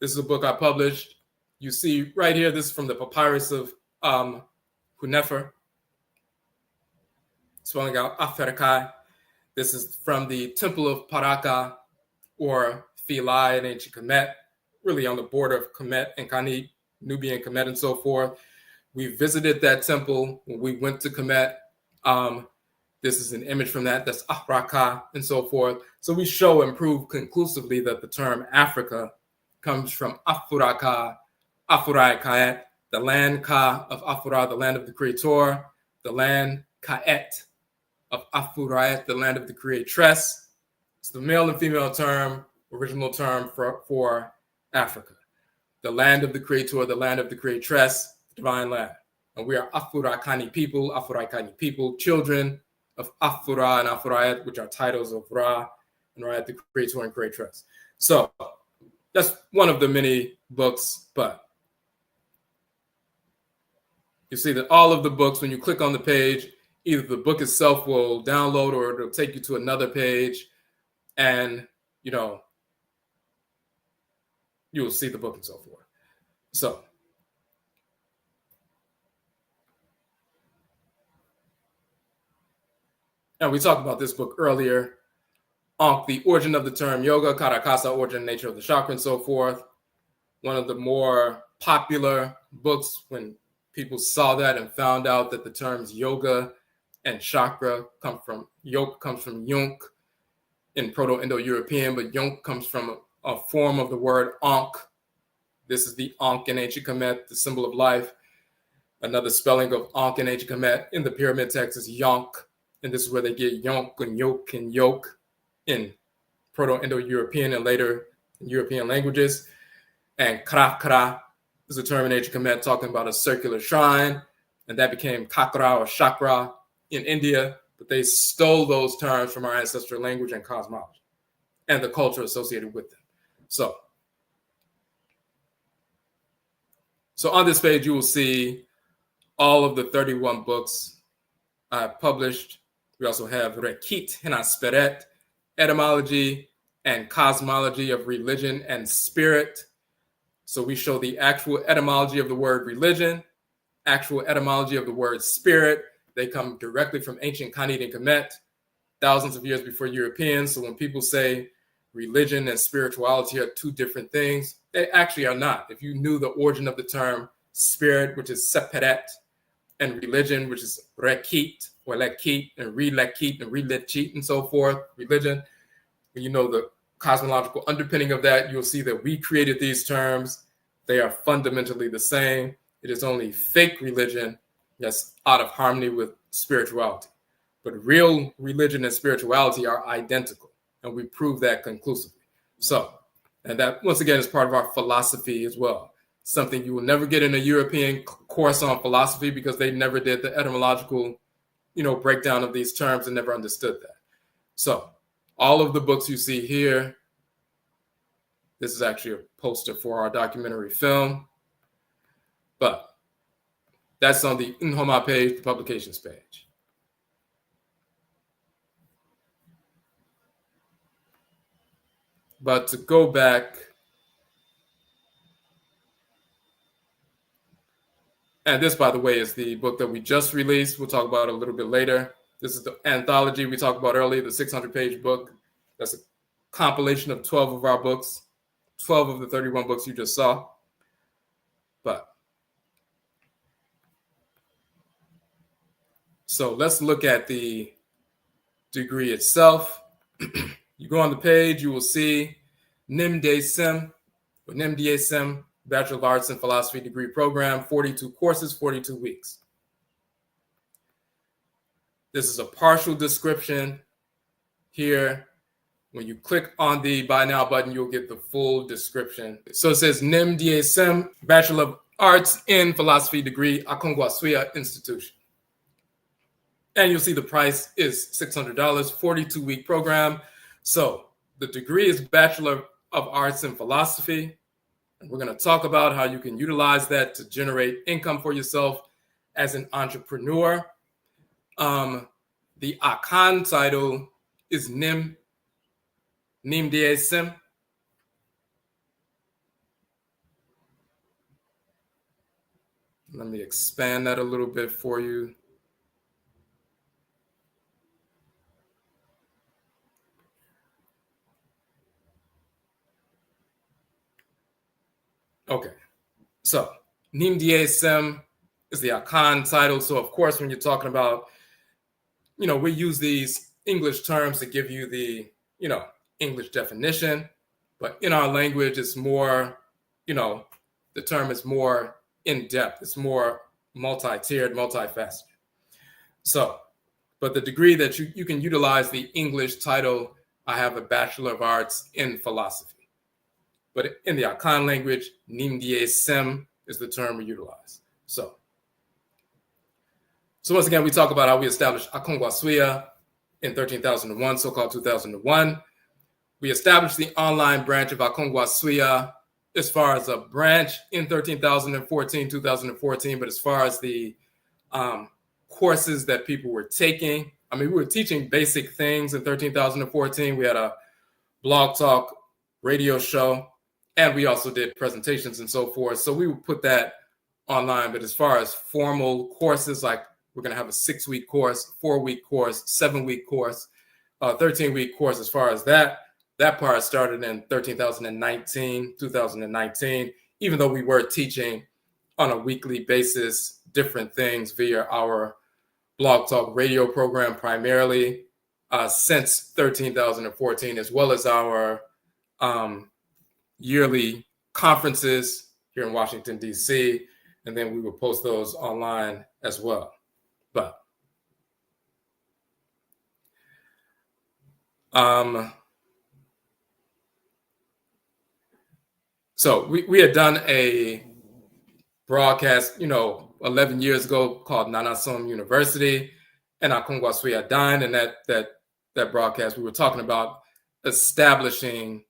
This is a book I published. You see right here, this is from the papyrus of Hunefer, spelling out Afurakani. This is from the Temple of Paraka, or Philae in ancient Kemet, really on the border of Kemet and Kanit, Nubian Kemet and so forth. We visited that temple when we went to Kemet. This is an image from that. That's Afurakani and so forth. So we show and prove conclusively that the term Africa comes from Afurakani, Afuraitkaitnit, the land Ka of Afura, the land of the Creator, the land Ka'et of Afurait, the land of the Creatress. It's the male and female term, original term for Africa. The land of the Creator, the land of the Creatress, divine land. And we are Afurakani people, children of Afura and Afurayat, which are titles of Ra and Ra, the Creator and Creatress. So that's one of the many books, but you see that all of the books, when you click on the page, either the book itself will download or it'll take you to another page, and you'll see the book and so forth. So And we talked about this book earlier, Ankh, the origin of the term yoga, Karakasa, origin and nature of the chakra, and so forth. One of the more popular books when people saw that and found out that the terms yoga and chakra come from, yoke comes from yunk in Proto-Indo-European, but yunk comes from a form of the word Ankh. This is the Ankh in ancient Kemet, the symbol of life. Another spelling of Ankh in ancient Kemet in the pyramid text is yonk, and this is where they get yonk and yoke in Proto-Indo-European and later European languages. And kra is a term in ancient Kemet talking about a circular shrine, and that became kakra or chakra in India, but they stole those terms from our ancestral language and cosmology and the culture associated with them. So on this page, you will see all of the 31 books I've published. We also have Rekit Hinasperet, etymology and cosmology of religion and spirit. So we show the actual etymology of the word religion, actual etymology of the word spirit. They come directly from ancient Khanid and Kemet, thousands of years before Europeans. So when people say religion and spirituality are two different things, they actually are not. If you knew the origin of the term spirit, which is seperet, and religion, which is rekit or lekit, and relechit, and so forth, religion, when you know the cosmological underpinning of that, you'll see that we created these terms. They are fundamentally the same. It is only fake religion that's out of harmony with spirituality. But real religion and spirituality are identical, and we prove that conclusively. So, and that, once again, is part of our philosophy as well. Something you will never get in a European course on philosophy because they never did the etymological, breakdown of these terms and never understood that. So, all of the books you see here, this is actually a poster for our documentary film, but that's on the Nhoma page, the publications page. But to go back, and this, by the way, is the book that we just released. We'll talk about it a little bit later. This is the anthology we talked about earlier, the 600-page book. That's a compilation of 12 of our books, 12 of the 31 books you just saw. But so let's look at the degree itself. You go on the page, you will see NIMDEESEM, or NIMDEESEM, Bachelor of Arts in Philosophy degree program, 42 courses, 42 weeks. This is a partial description here. When you click on the Buy Now button, you'll get the full description. So it says NIMDEESEM, Bachelor of Arts in Philosophy degree, AKONGUASUA institution. And you'll see the price is $600, 42-week program. So the degree is Bachelor of Arts in Philosophy. And we're going to talk about how you can utilize that to generate income for yourself as an entrepreneur. The Akan title is NIMDEESEM. Let me expand that a little bit for you. Okay, so NIMDEESEM is the Akan title. So of course, when you're talking about, we use these English terms to give you the, English definition, but in our language, it's more, the term is more in-depth. It's more multi-tiered, multifaceted. So, but the degree that you can utilize the English title, I have a Bachelor of Arts in Philosophy. But in the Akan language, NIMDEESEM is the term we utilize. So once again, we talk about how we established AKONGUASUA in 13,001, so-called 2001. We established the online branch of AKONGUASUA as far as a branch in 2014, but as far as the courses that people were taking, we were teaching basic things in 13,014. We had a blog talk radio show, and we also did presentations and so forth. So we would put that online. But as far as formal courses like We're going to have a 6-week course, 4-week course, 7-week course, 13-week course. As far as that part started in 2019, even though we were teaching on a weekly basis different things via our Blog Talk radio program primarily since 2014, as well as our yearly conferences here in Washington, D.C., and then we will post those online as well. But so we had done a broadcast, 11 years ago called Nanasom University and AKONGUASUA Dine, and that broadcast we were talking about establishing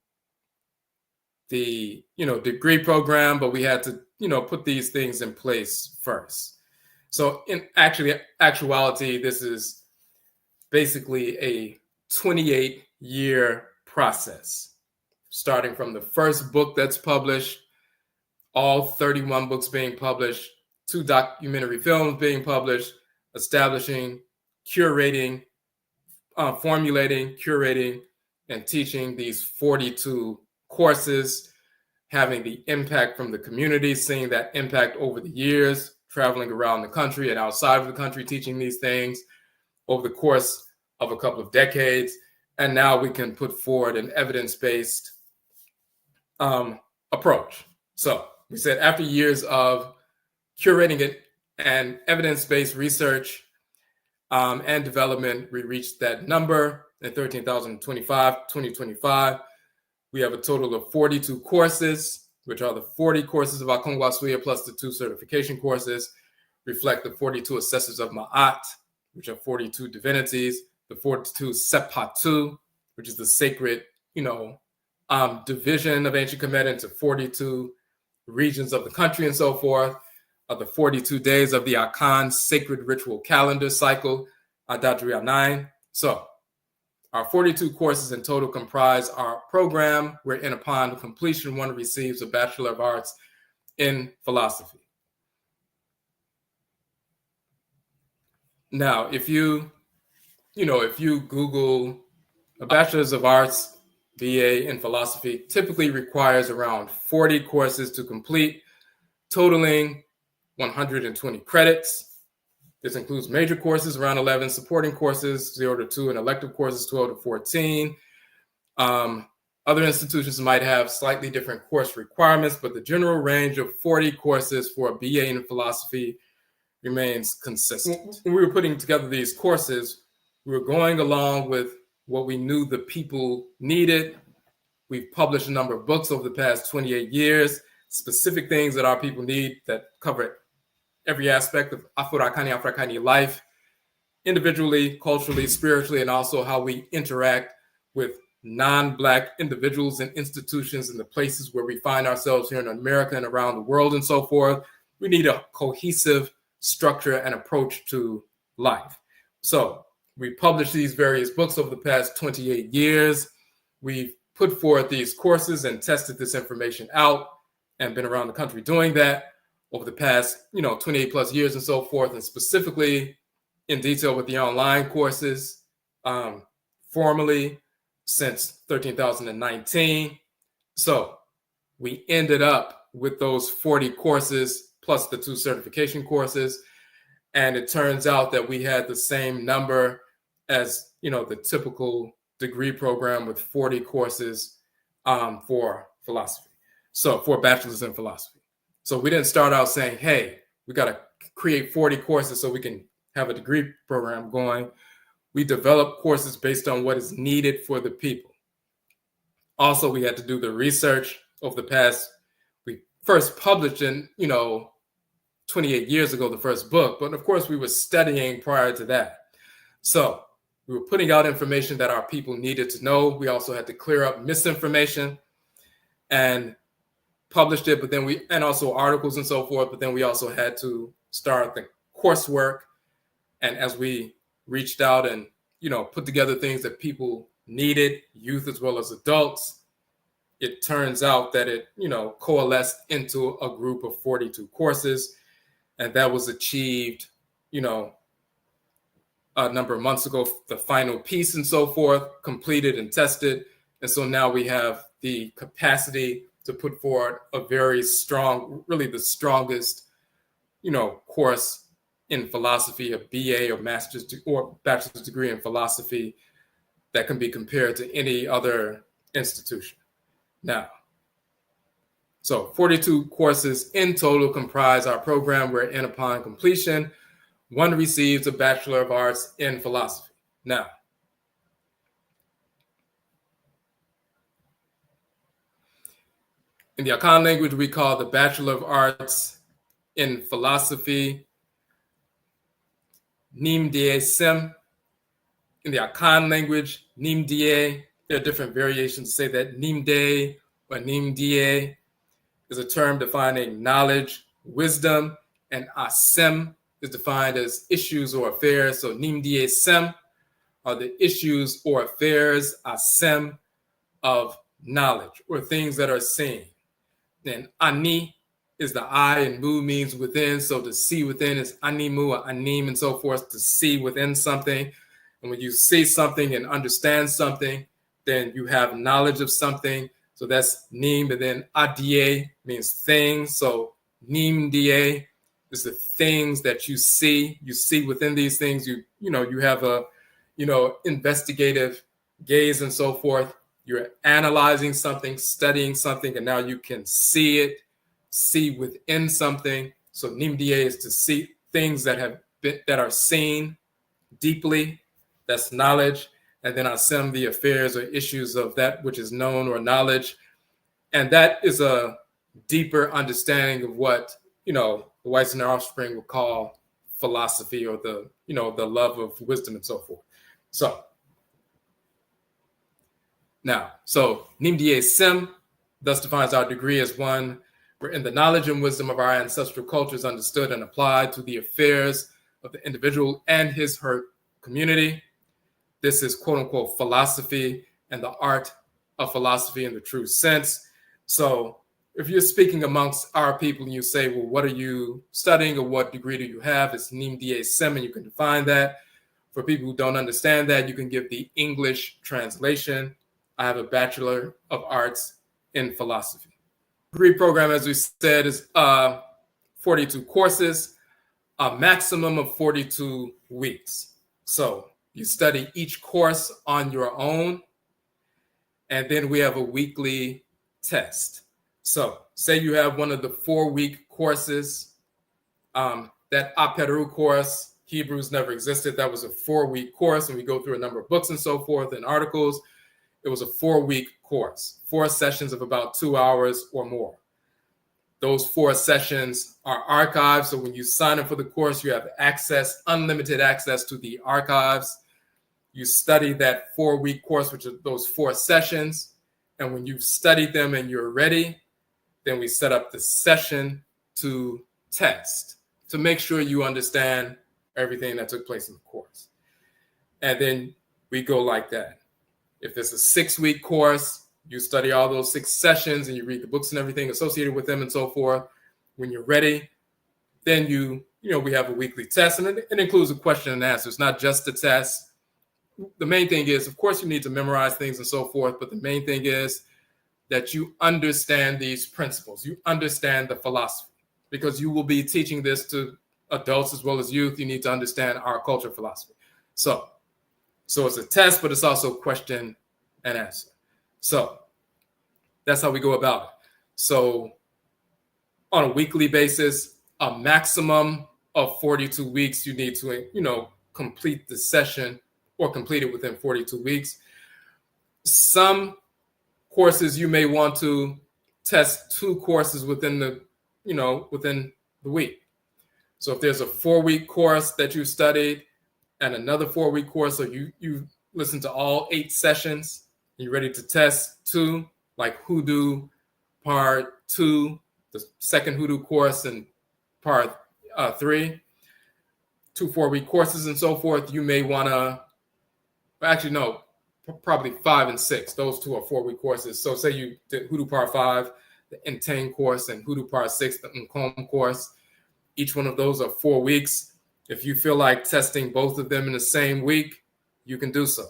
the degree program, but we had to put these things in place first. So in actuality, this is basically a 28-year process, starting from the first book that's published, all 31 books being published, 2 documentary films being published, establishing, curating, formulating, curating, and teaching these 42 courses, having the impact from the community, seeing that impact over the years, traveling around the country and outside of the country, teaching these things over the course of a couple of decades. And now we can put forward an evidence-based approach. So we said after years of curating it and evidence-based research and development, we reached that number in 2025. We have a total of 42 courses, which are the 40 courses of AKONGUASUA plus the 2 certification courses, reflect the 42 assessors of Ma'at, which are 42 divinities, the 42 Sepatu, which is the sacred, division of ancient Kemet into 42 regions of the country and so forth, the 42 days of the Akan sacred ritual calendar cycle, Adadria 9. So our 42 courses in total comprise our program, wherein upon completion, one receives a Bachelor of Arts in Philosophy. Now, if you Google a Bachelor's of Arts BA in Philosophy, typically requires around 40 courses to complete, totaling 120 credits. This includes major courses, around 11, supporting courses, 0 to 2, and elective courses, 12 to 14. Other institutions might have slightly different course requirements, but the general range of 40 courses for a BA in philosophy remains consistent. When we were putting together these courses, we were going along with what we knew the people needed. We've published a number of books over the past 28 years, specific things that our people need that cover every aspect of Afuraitkaitnit life, individually, culturally, spiritually, and also how we interact with non-Black individuals and institutions in the places where we find ourselves here in America and around the world and so forth. We need a cohesive structure and approach to life. So we published these various books over the past 28 years. We've put forth these courses and tested this information out and been around the country doing that over the past, 28 plus years and so forth, and specifically in detail with the online courses, formally since 2019. So we ended up with those 40 courses plus the 2 certification courses. And it turns out that we had the same number as, the typical degree program with 40 courses for philosophy. So for bachelor's in philosophy. So we didn't start out saying, hey, we got to create 40 courses so we can have a degree program going. We developed courses based on what is needed for the people. Also, we had to do the research over the past, we first published in, 28 years ago, the first book, but of course we were studying prior to that. So we were putting out information that our people needed to know. We also had to clear up misinformation and published it, and also articles and so forth, but then we also had to start the coursework. And as we reached out and, put together things that people needed, youth as well as adults, it turns out that it, coalesced into a group of 42 courses. And that was achieved, a number of months ago, the final piece and so forth, completed and tested. And so now we have the capacity to put forward a very strong, really the strongest, course in philosophy, a BA or bachelor's degree in philosophy that can be compared to any other institution. Now, so 42 courses in total comprise our program, wherein upon completion, one receives a Bachelor of Arts in philosophy. Now, in the Akan language, we call the Bachelor of Arts in philosophy NIMDEESEM. In the Akan language, NIMDEE, there are different variations to say that NIMDE or NIMDEE is a term defining knowledge, wisdom, and ASEM is defined as issues or affairs. So NIMDEESEM are the issues or affairs, ASEM, of knowledge or things that are seen. Then Ani is the I, and Mu means within. So to see within is Animu or Anim and so forth, to see within something. And when you see something and understand something, then you have knowledge of something. So that's Nim. And then Adie means things. So Nimdie is the things that you see. You see within these things. You have a investigative gaze and so forth. You're analyzing something, studying something, and now you can see it, see within something. So Nimdie is to see things that are seen deeply. That's knowledge. And then Asem, the affairs or issues of that which is known or knowledge. And that is a deeper understanding of what, the whites and their offspring would call philosophy, or the love of wisdom and so forth. So NIMDEESEM thus defines our degree as one wherein the knowledge and wisdom of our ancestral culture is understood and applied to the affairs of the individual and her community. This is quote unquote philosophy and the art of philosophy in the true sense. So if you're speaking amongst our people and you say, well, what are you studying or what degree do you have? It's NIMDEESEM, and you can define that. For people who don't understand that, you can give the English translation. I have a Bachelor of Arts in philosophy. Degree program, as we said, is 42 courses, a maximum of 42 weeks. So you study each course on your own, and then we have a weekly test. So say you have one of the 4-week courses, that Aperu course, Hebrews never existed. That was a 4-week course, and we go through a number of books and so forth and articles. It was a 4-week course, 4 sessions of about 2 hours or more. Those 4 sessions are archived. So when you sign up for the course, you have access, unlimited access to the archives. You study that 4-week course, which are those 4 sessions. And when you've studied them and you're ready, then we set up the session to test, to make sure you understand everything that took place in the course. And then we go like that. If there's a 6-week course, you study all those 6 sessions and you read the books and everything associated with them and so forth. When you're ready, then we have a weekly test, and it includes a question and answer. It's not just a test. The main thing is, of course, you need to memorize things and so forth, but the main thing is that you understand these principles. You understand the philosophy, because you will be teaching this to adults as well as youth. You need to understand our culture philosophy. So it's a test, but it's also question and answer. So that's how we go about it. So on a weekly basis, a maximum of 42 weeks, you need to, complete the session or complete it within 42 weeks. Some courses you may want to test 2 courses within the week. So if there's a 4-week course that you studied and another 4-week course, so you listen to all 8 sessions, you're ready to test 2, like Hoodoo part 2, the second Hoodoo course, and part 3, 2 4-week courses and so forth. You may want to, probably 5 and 6. Those 2 are 4-week courses. So say you did Hoodoo part 5, the Intang course, and Hoodoo part 6, the Nkom course. Each one of those are 4 weeks. If you feel like testing both of them in the same week, you can do so.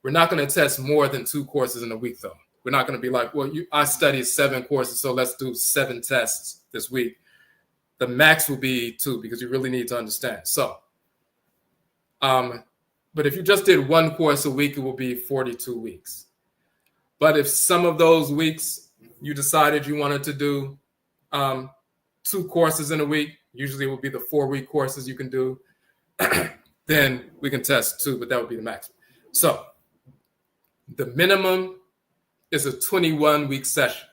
We're not going to test more than 2 courses in a week, though. We're not going to be like, well, I studied 7 courses, so let's do 7 tests this week. The max will be 2 because you really need to understand. So, but if you just did 1 course a week, it will be 42 weeks. But if some of those weeks you decided you wanted to do 2 courses in a week, usually it will be the 4-week courses you can do, then we can test 2, but that would be the maximum. So the minimum is a 21-week session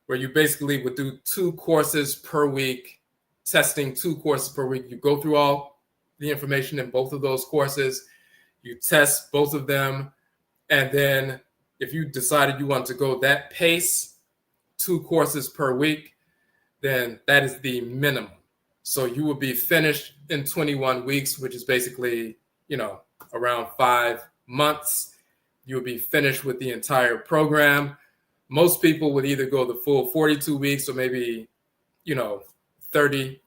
where you basically would do 2 courses per week, testing 2 courses per week. You go through all the information in both of those courses, you test both of them, and then if you decided you want to go that pace, 2 courses per week, then that is the minimum. So you will be finished in 21 weeks, which is basically, around 5 months. You will be finished with the entire program. Most people would either go the full 42 weeks or maybe, 30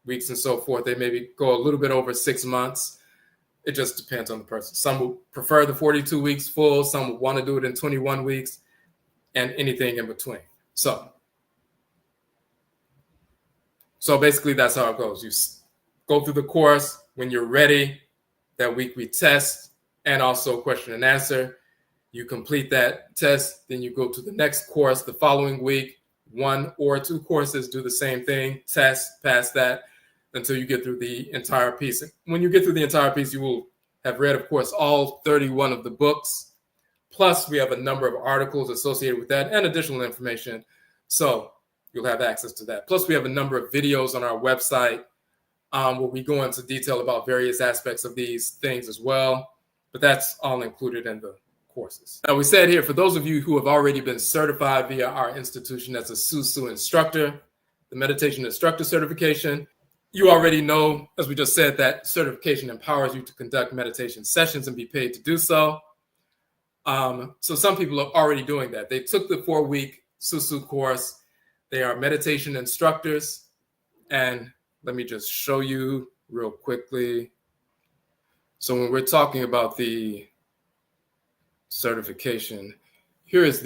weeks and so forth. They maybe go a little bit over 6 months. It just depends on the person. Some will prefer the 42 weeks full. Some will want to do it in 21 weeks and anything in between. So basically that's how it goes. You go through the course. When you're ready, that week we test and also question and answer. You complete that test, then you go to the next course the following week. 1 or 2 courses do the same thing, test, pass that until you get through the entire piece. When you get through the entire piece, you will have read, of course, all 31 of the books. Plus, we have a number of articles associated with that and additional information. So you'll have access to that. Plus, we have a number of videos on our website where we go into detail about various aspects of these things as well. But that's all included in the courses. Now, we said here, for those of you who have already been certified via our institution as a Susu instructor, the meditation instructor certification, you already know, as we just said, that certification empowers you to conduct meditation sessions and be paid to do so. So some people are already doing that. They took the 4-week Susu course. They are meditation instructors. And let me just show you real quickly. So when we're talking about the certification, here is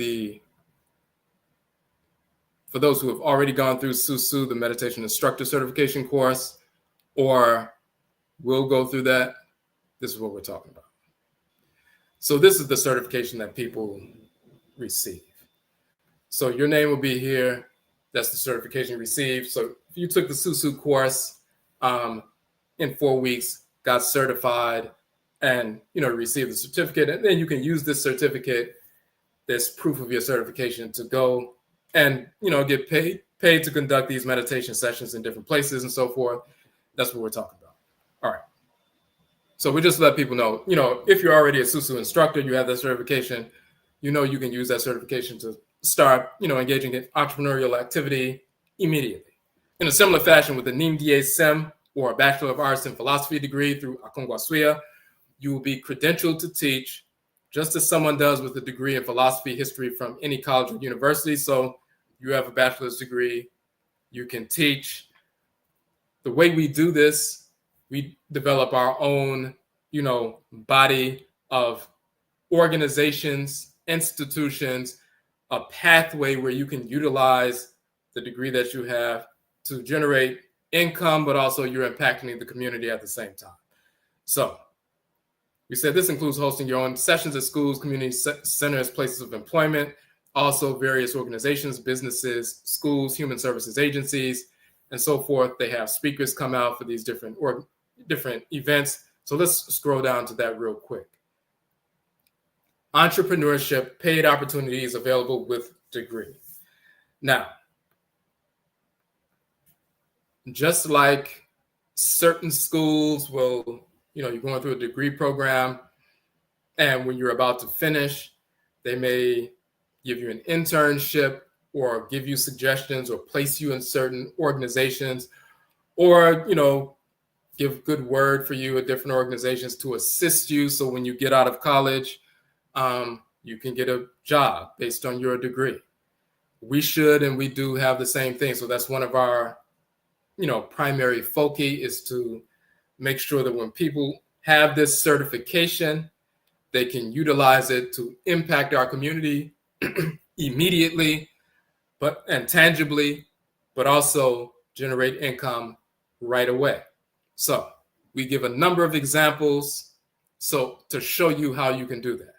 for those who have already gone through Susu, the meditation instructor certification course, or will go through that, this is what we're talking about. So this is the certification that people receive. So your name will be here. That's the certification you received. So if you took the Susu course in 4 weeks, got certified, and received the certificate, and then you can use this certificate, this proof of your certification, to go and get paid to conduct these meditation sessions in different places and so forth. That's what we're talking about. All right. So we just let people know, if you're already a Susu instructor, you have that certification, you can use that certification to start, engaging in entrepreneurial activity immediately. In a similar fashion, with the NIMDEESEM, or a Bachelor of Arts in Philosophy degree through AKONGUASUA, you will be credentialed to teach, just as someone does with a degree in philosophy history from any college or university. So you have a bachelor's degree, you can teach. The way we do this, we develop our own, body of organizations, institutions, a pathway where you can utilize the degree that you have to generate income, but also you're impacting the community at the same time. So we said this includes hosting your own sessions at schools, community centers, places of employment, also various organizations, businesses, schools, human services agencies, and so forth. They have speakers come out for these different events. So let's scroll down to that real quick. Entrepreneurship, paid opportunities available with degree. Now, just like certain schools will, you're going through a degree program, and when you're about to finish, they may give you an internship or give you suggestions or place you in certain organizations, or, give good word for you at different organizations to assist you. So when you get out of college, you can get a job based on your degree. We should, and we do have the same thing. So that's one of our, primary foci, is to make sure that when people have this certification, they can utilize it to impact our community immediately, and tangibly, but also generate income right away. So we give a number of examples to show you how you can do that.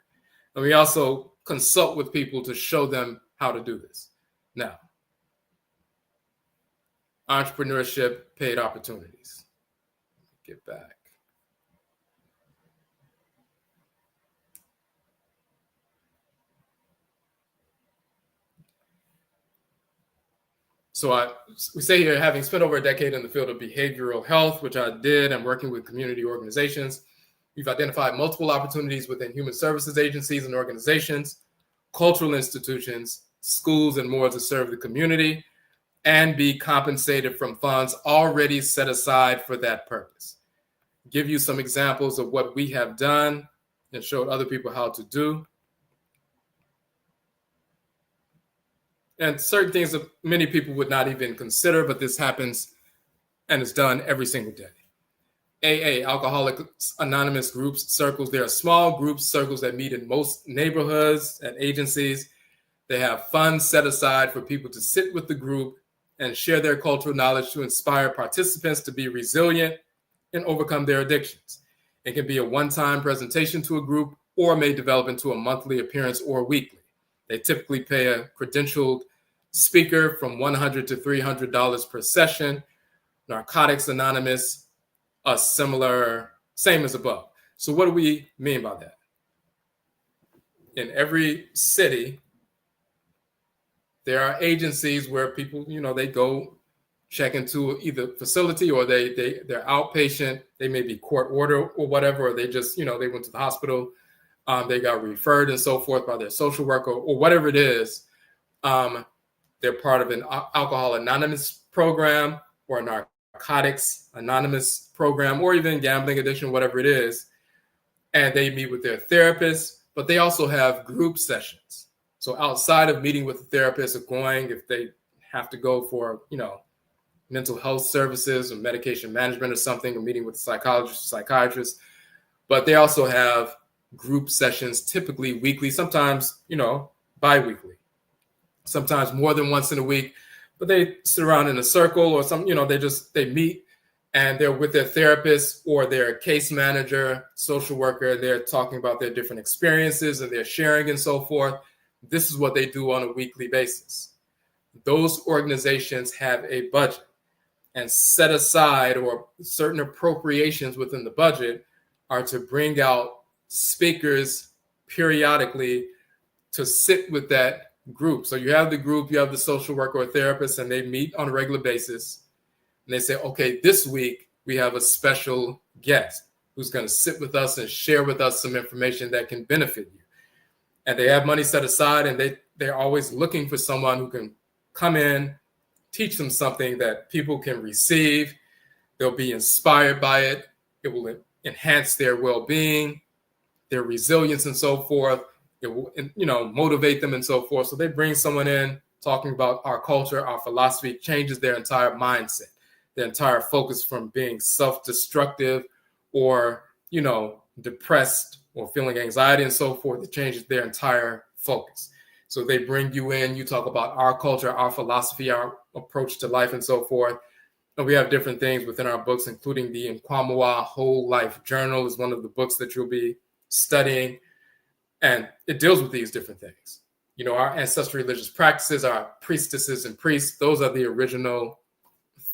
And we also consult with people to show them how to do this. Now, entrepreneurship, paid opportunities. Get back. So we say here, having spent over a decade in the field of behavioral health, which I did, and working with community organizations, we've identified multiple opportunities within human services agencies and organizations, cultural institutions, schools, and more to serve the community and be compensated from funds already set aside for that purpose. Give you some examples of what we have done and showed other people how to do. And certain things that many people would not even consider, but this happens and is done every single day. AA, Alcoholics Anonymous groups, circles. There are small groups, circles that meet in most neighborhoods and agencies. They have funds set aside for people to sit with the group and share their cultural knowledge to inspire participants to be resilient and overcome their addictions. It can be a one-time presentation to a group or may develop into a monthly appearance or weekly. They typically pay a credentialed speaker from $100 to $300 per session. Narcotics Anonymous, same as above. So what do we mean by that? In every city, there are agencies where people, they go check into either facility or they're outpatient. They may be court order or whatever, or they just, they went to the hospital. They got referred and so forth by their social worker or whatever it is. They're part of an Alcohol Anonymous program or a Narcotics Anonymous program or even gambling addiction, whatever it is. And they meet with their therapist, but they also have group sessions. So outside of meeting with the therapist or going, if they have to go for, mental health services or medication management or something, or meeting with a psychologist or psychiatrist, but they also have group sessions, typically weekly, sometimes, bi-weekly, sometimes more than once in a week, but they sit around in a circle or they meet and they're with their therapist or their case manager, social worker. They're talking about their different experiences and they're sharing and so forth. This is what they do on a weekly basis. Those organizations have a budget and set aside, or certain appropriations within the budget are to bring out speakers periodically to sit with that group. So you have the group, you have the social worker or therapist, and they meet on a regular basis. And they say, okay, this week we have a special guest who's going to sit with us and share with us some information that can benefit you. And they have money set aside, and they're always looking for someone who can come in, teach them something that people can receive. They'll be inspired by it. It will enhance their well-being, their resilience, and so forth. It will, motivate them and so forth. So they bring someone in talking about our culture, our philosophy, changes their entire mindset, their entire focus from being self-destructive or, depressed or feeling anxiety and so forth. It changes their entire focus. So they bring you in, you talk about our culture, our philosophy, our approach to life and so forth. And we have different things within our books, including the NIMDEESEM Whole Life Journal is one of the books that you'll be studying. And it deals with these different things. Our ancestral religious practices, our priestesses and priests, those are the original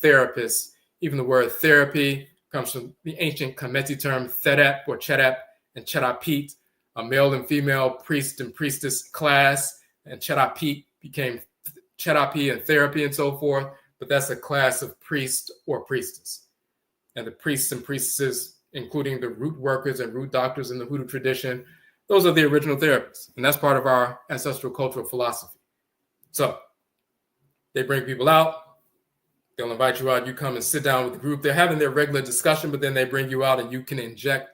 therapists. Even the word therapy comes from the ancient Kemetic term therap or cherap and cherapit, a male and female priest and priestess class. And cherapit became therapy and therapy and so forth. But that's a class of priest or priestess. And the priests and priestesses, including the root workers and root doctors in the Hoodoo tradition, those are the original therapists. And that's part of our ancestral cultural philosophy. So they bring people out. They'll invite you out. You come and sit down with the group. They're having their regular discussion, but then they bring you out and you can inject,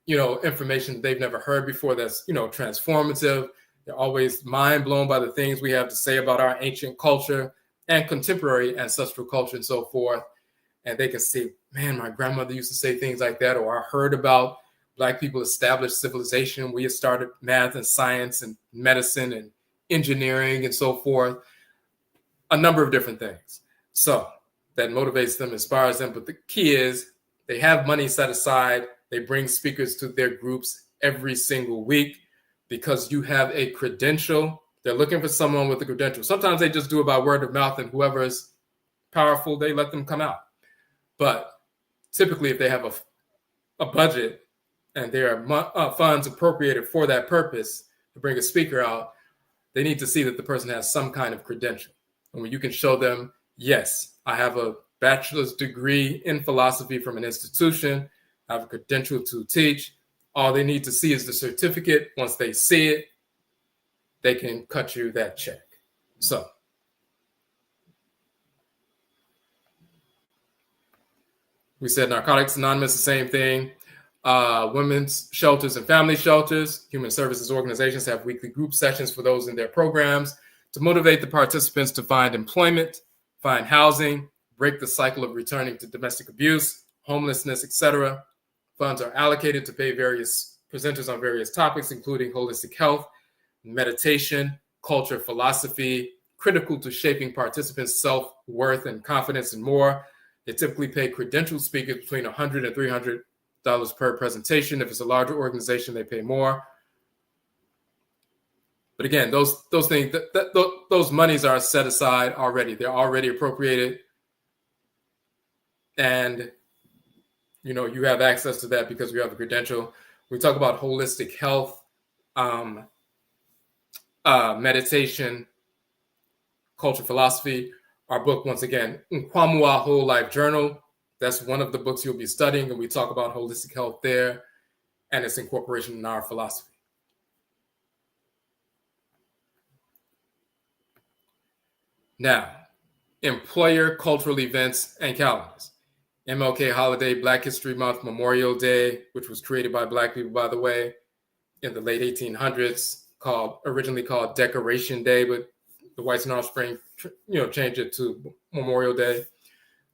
information they've never heard before that's, transformative. They're always mind blown by the things we have to say about our ancient culture and contemporary ancestral culture and so forth. and they can say, man, my grandmother used to say things like that, or I heard about Black people established civilization. We had started math and science and medicine and engineering and so forth, a number of different things. So that motivates them, inspires them. But the key is they have money set aside. They bring speakers to their groups every single week because you have a credential. They're looking for someone with a credential. Sometimes they just do it by word of mouth, and whoever is powerful, they let them come out. But typically, if they have a budget and there are funds appropriated for that purpose to bring a speaker out, they need to see that the person has some kind of credential. And when you can show them, yes, I have a bachelor's degree in philosophy from an institution, I have a credential to teach, all they need to see is the certificate. Once they see it, they can cut you that check. So we said Narcotics Anonymous, the same thing. Women's shelters and family shelters, human services organizations have weekly group sessions for those in their programs to motivate the participants to find employment, find housing, break the cycle of returning to domestic abuse, homelessness, etc. Funds are allocated to pay various presenters on various topics, including holistic health, meditation, culture, philosophy, critical to shaping participants' self-worth and confidence, and more. They typically pay credentialed speakers between $100 and $300 per presentation. If it's a larger organization, they pay more. But again, those things, those monies are set aside already. They're already appropriated, and you have access to that because you have a credential. We talk about holistic health, meditation, culture, philosophy. Our book, once again, Nkwamua Whole Life Journal. That's one of the books you'll be studying, and we talk about holistic health there and its incorporation in our philosophy. Now, employer cultural events and calendars. MLK holiday, Black History Month, Memorial Day, which was created by Black people, by the way, in the late 1800s, originally called Decoration Day, but the whites in our spring, changed it to Memorial Day.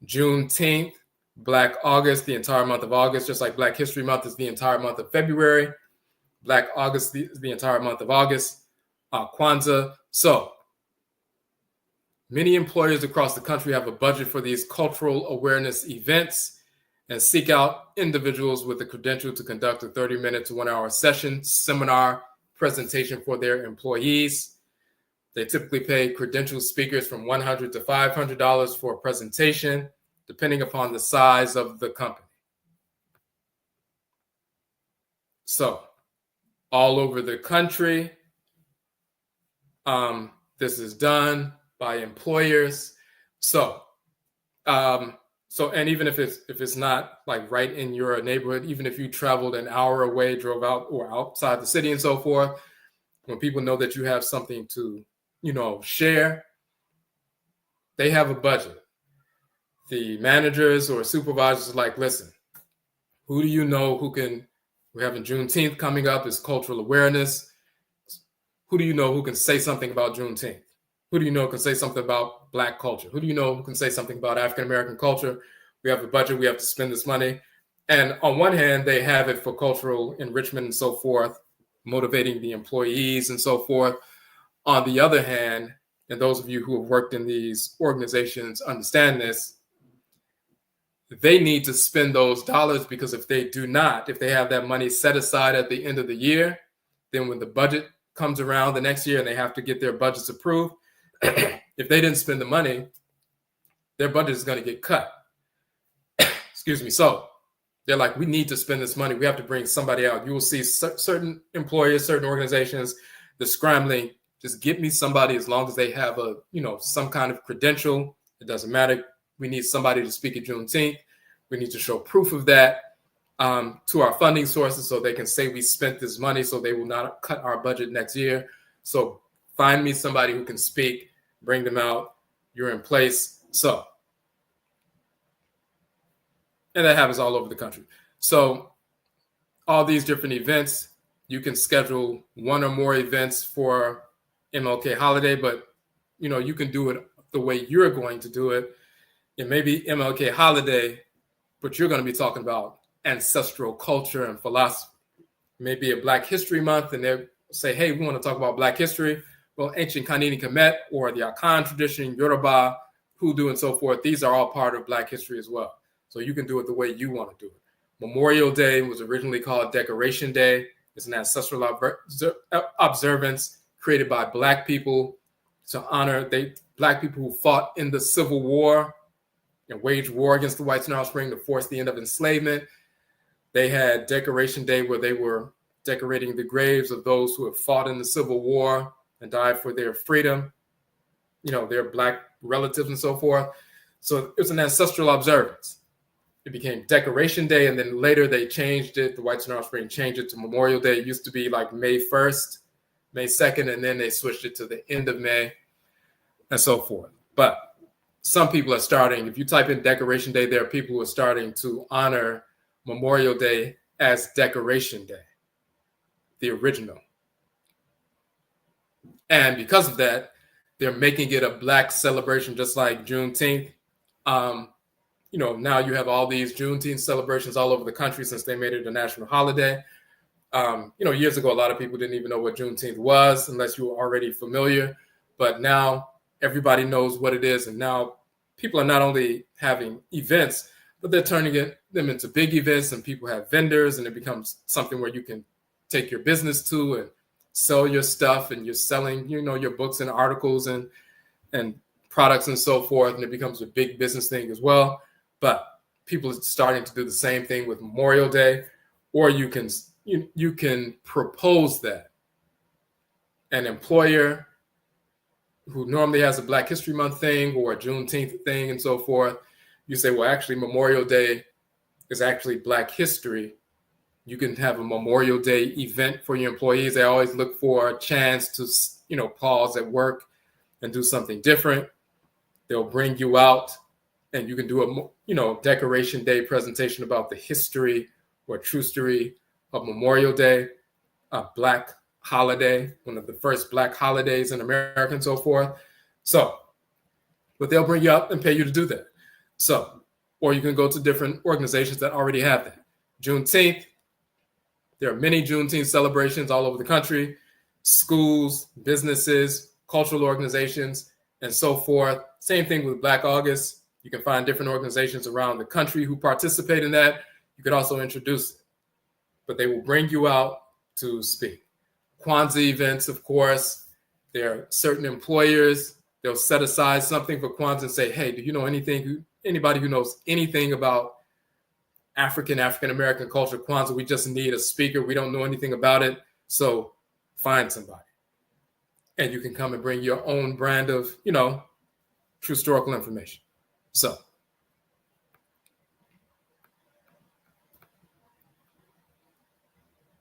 Juneteenth, Black August, the entire month of August, just like Black History Month is the entire month of February. Black August, the entire month of August. Kwanzaa. So many employers across the country have a budget for these cultural awareness events and seek out individuals with a credential to conduct a 30-minute to 1-hour session, seminar, presentation for their employees. They typically pay credentialed speakers from $100 to $500 for a presentation, depending upon the size of the company. So, all over the country, this is done by employers. So, and even if it's not like right in your neighborhood, even if you traveled an hour away, drove out or outside the city and so forth, when people know that you have something to share, they have a budget. The managers or supervisors are like, listen, who do you know we're having Juneteenth coming up, it's cultural awareness. Who do you know who can say something about Juneteenth? Who do you know can say something about Black culture? Who do you know who can say something about African-American culture? We have a budget, we have to spend this money. And on one hand, they have it for cultural enrichment and so forth, motivating the employees and so forth. On the other hand, and those of you who have worked in these organizations understand this, they need to spend those dollars, because if they do not, if they have that money set aside at the end of the year, then when the budget comes around the next year and they have to get their budgets approved, if they didn't spend the money, their budget is going to get cut. Excuse me. So they're like, we need to spend this money. We have to bring somebody out. You will see certain employers, certain organizations, they're scrambling. Just get me somebody, as long as they have some kind of credential. It doesn't matter. We need somebody to speak at Juneteenth. We need to show proof of that to our funding sources so they can say we spent this money, so they will not cut our budget next year. So find me somebody who can speak, bring them out. You're in place. So, and that happens all over the country. So all these different events, you can schedule one or more events for MLK holiday, but you can do it the way you're going to do it. It may be MLK holiday, but you're going to be talking about ancestral culture and philosophy. It may be a Black History Month, and they say, hey, we want to talk about Black history. Well, ancient Kanini Kemet or the Akan tradition, Yoruba, Hoodoo, and so forth, these are all part of Black history as well. So you can do it the way you want to do it. Memorial Day was originally called Decoration Day. It's an ancestral observance created by Black people to honor Black people who fought in the Civil War and waged war against the whites in Alice Springs to force the end of enslavement. They had Decoration Day where they were decorating the graves of those who have fought in the Civil War and died for their freedom, their Black relatives and so forth. So it was an ancestral observance. It became Decoration Day, and then later they changed it. The whites in Alice Springs changed it to Memorial Day. It used to be like May 1st, May 2nd, and then they switched it to the end of May and so forth. But some people are starting, if you type in Decoration Day, there are people who are starting to honor Memorial Day as Decoration Day, the original. And because of that, they're making it a Black celebration, just like Juneteenth. Now you have all these Juneteenth celebrations all over the country since they made it a national holiday. Years ago, a lot of people didn't even know what Juneteenth was unless you were already familiar. But now everybody knows what it is. And now people are not only having events, but they're turning them into big events, and people have vendors, and it becomes something where you can take your business to and sell your stuff, and you're selling, your books and articles and products and so forth. And it becomes a big business thing as well. But people are starting to do the same thing with Memorial Day, or you can propose that an employer who normally has a Black History Month thing or a Juneteenth thing and so forth, you say, well, actually, Memorial Day is actually Black history. You can have a Memorial Day event for your employees. They always look for a chance to, pause at work and do something different. They'll bring you out, and you can do a, Decoration Day presentation about the history or true story of Memorial Day, a Black holiday, one of the first Black holidays in America and so forth. So, but they'll bring you up and pay you to do that. So, or you can go to different organizations that already have that. Juneteenth, there are many Juneteenth celebrations all over the country, schools, businesses, cultural organizations, and so forth. Same thing with Black August. You can find different organizations around the country who participate in that. You could also introduce it, but they will bring you out to speak. Kwanzaa events, of course, there are certain employers, they'll set aside something for Kwanzaa and say, hey, do you know anybody who knows anything about African-American culture, Kwanzaa? We just need a speaker. We don't know anything about it. So find somebody. And you can come and bring your own brand of, true historical information. So.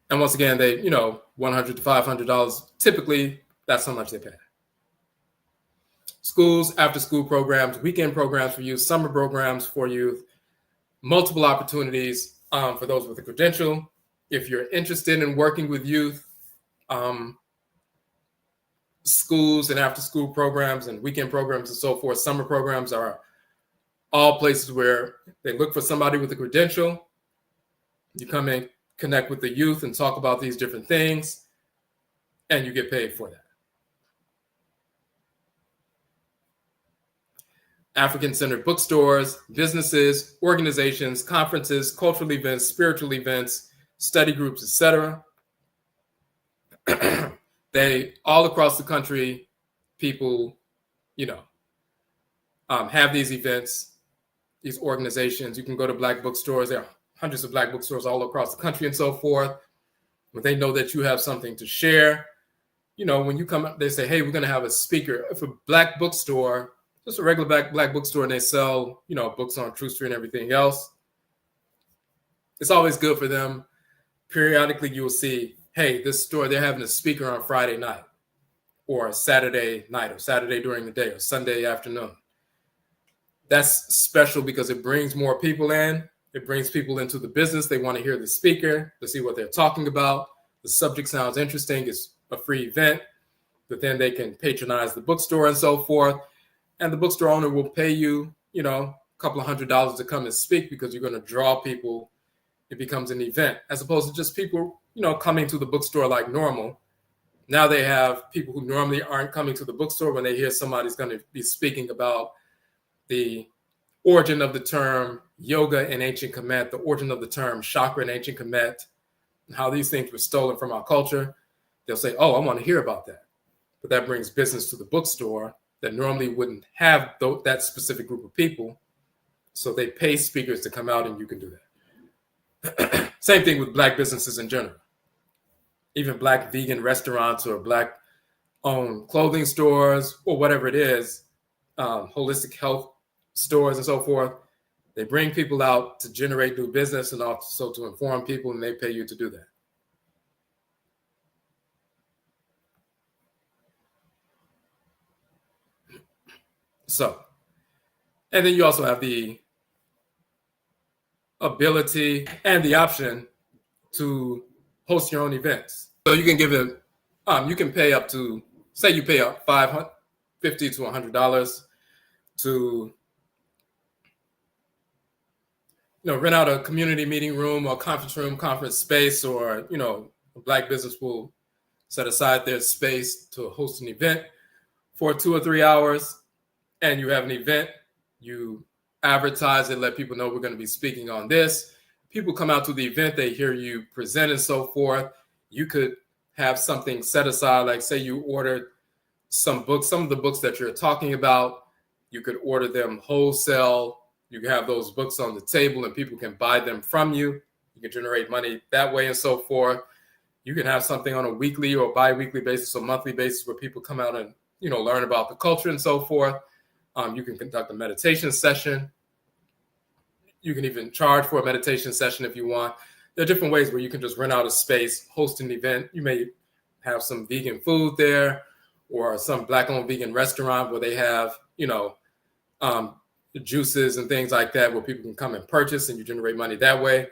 And once again, they, $100 to $500, typically that's how much they pay. Schools, after-school programs, weekend programs for youth, summer programs for youth, multiple opportunities for those with a credential. If you're interested in working with youth, schools and after-school programs and weekend programs and so forth, summer programs are all places where they look for somebody with a credential. You come in, connect with the youth and talk about these different things, and you get paid for that. African-centered bookstores, businesses, organizations, conferences, cultural events, spiritual events, study groups, etc. They all across the country, people, have these events, these organizations. You can go to Black bookstores. There are hundreds of Black bookstores all across the country and so forth. When they know that you have something to share, when you come up, they say, hey, we're going to have a speaker. If a Black bookstore, just a regular Black bookstore, and they sell, books on true story and everything else, it's always good for them. Periodically, you will see, hey, this store, they're having a speaker on Friday night or Saturday night or Saturday during the day or Sunday afternoon. That's special because it brings more people in. It brings people into the business. They want to hear the speaker, to see what they're talking about. The subject sounds interesting. It's a free event, but then they can patronize the bookstore and so forth. And the bookstore owner will pay you, couple of $100s to come and speak because you're going to draw people. It becomes an event as opposed to just people, coming to the bookstore like normal. Now they have people who normally aren't coming to the bookstore when they hear somebody's going to be speaking about the origin of the term yoga in ancient Kemet, the origin of the term chakra in ancient Kemet, and how these things were stolen from our culture. They'll say, oh, I want to hear about that. But that brings business to the bookstore that normally wouldn't have that specific group of people. So they pay speakers to come out and you can do that. Same thing with Black businesses in general. Even Black vegan restaurants or Black-owned clothing stores or whatever it is, holistic health stores and so forth, they bring people out to generate new business and also to inform people, and they pay you to do that. So, and then you also have the ability and the option to host your own events. So you can give it, you can pay up to, say you pay up $50 to $100 to, rent out a community meeting room or conference space, or, a Black business will set aside their space to host an event for 2 or 3 hours, and you have an event, you advertise it, let people know we're going to be speaking on this. People come out to the event, they hear you present and so forth. You could have something set aside, like say you ordered some books, some of the books that you're talking about, you could order them wholesale. You can have those books on the table and people can buy them from you. You can generate money that way and so forth. You can have something on a weekly or bi-weekly basis or monthly basis where people come out and, learn about the culture and so forth. You can conduct a meditation session. You can even charge for a meditation session if you want. There are different ways where you can just rent out a space, host an event. You may have some vegan food there or some Black-owned vegan restaurant where they have, juices and things like that where people can come and purchase and you generate money that way.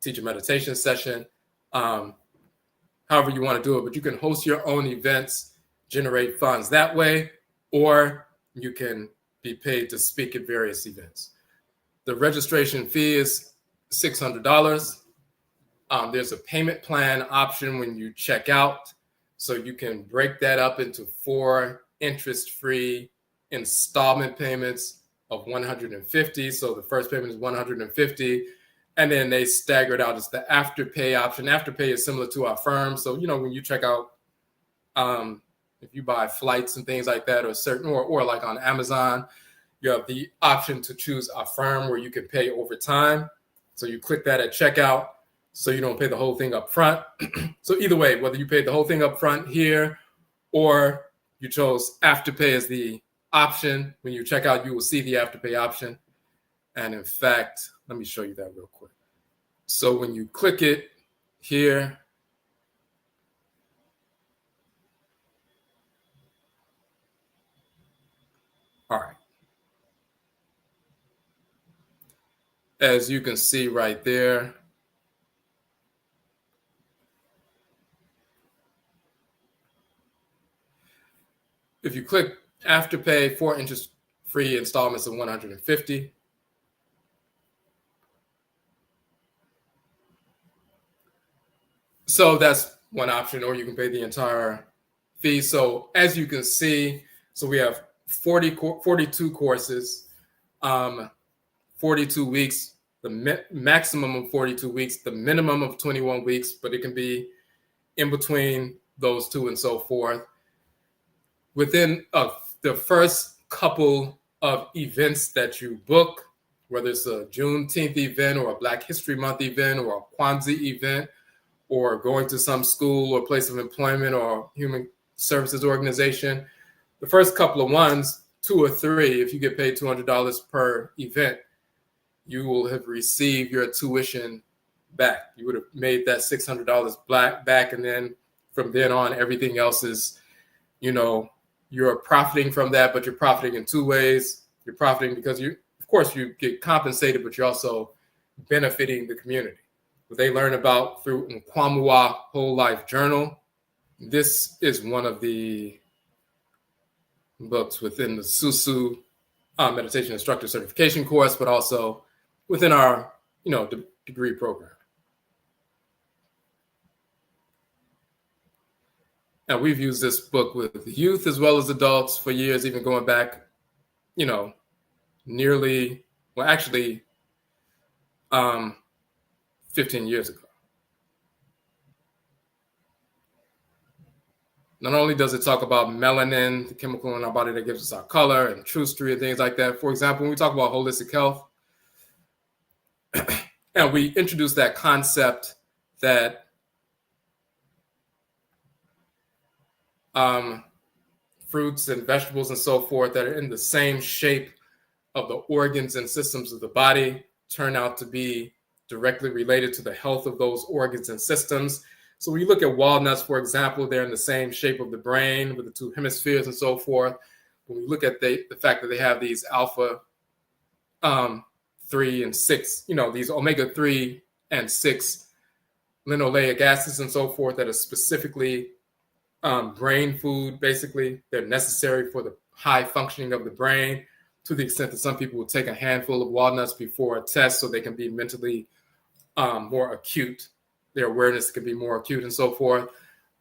Teach a meditation session, however you want to do it. But you can host your own events, generate funds that way, or you can be paid to speak at various events. The registration fee is $600. There's a payment plan option when you check out. So you can break that up into 4 interest-free installment payments of $150. So the first payment is $150. And then they stagger it out as the Afterpay option. Afterpay is similar to our firm. So, when you check out, if you buy flights and things like that, or like on Amazon, you have the option to choose a firm where you can pay over time. So you click that at checkout, so you don't pay the whole thing up front. So either way, whether you paid the whole thing up front here or you chose Afterpay as the option, when you check out, you will see the Afterpay option. And in fact, let me show you that real quick. So when you click it here, all right. As you can see right there, if you click Afterpay, 4 interest-free installments of $150. So that's one option, or you can pay the entire fee. So as you can see, so we have 42 courses, 42 weeks, the maximum of 42 weeks, the minimum of 21 weeks, but it can be in between those two and so forth. Within the first couple of events that you book, whether it's a Juneteenth event or a Black History Month event or a Kwanzaa event, or going to some school or place of employment or human services organization, the first couple of ones, 2 or 3, if you get paid $200 per event, you will have received your tuition back. You would have made that $600 back, and then from then on, everything else is, you're profiting from that, but you're profiting in 2 ways. You're profiting because of course, you get compensated, but you're also benefiting the community. What they learn about through NIMDEESEM Whole Life Journal. This is one of the books within the Susu meditation instructor certification course, but also within our, degree program. And we've used this book with youth as well as adults for years, even going back, nearly, 15 years ago. Not only does it talk about melanin, the chemical in our body that gives us our color, and trustery and things like that. For example, when we talk about holistic health, and we introduce that concept that fruits and vegetables and so forth that are in the same shape of the organs and systems of the body turn out to be directly related to the health of those organs and systems. So when you look at walnuts, for example, they're in the same shape of the brain with the two hemispheres and so forth. When we look at the fact that they have these alpha 3 and 6, these omega-3 and 6 linoleic acids and so forth that are specifically brain food, basically. They're necessary for the high functioning of the brain, to the extent that some people will take a handful of walnuts before a test so they can be mentally more acute. Their awareness can be more acute and so forth.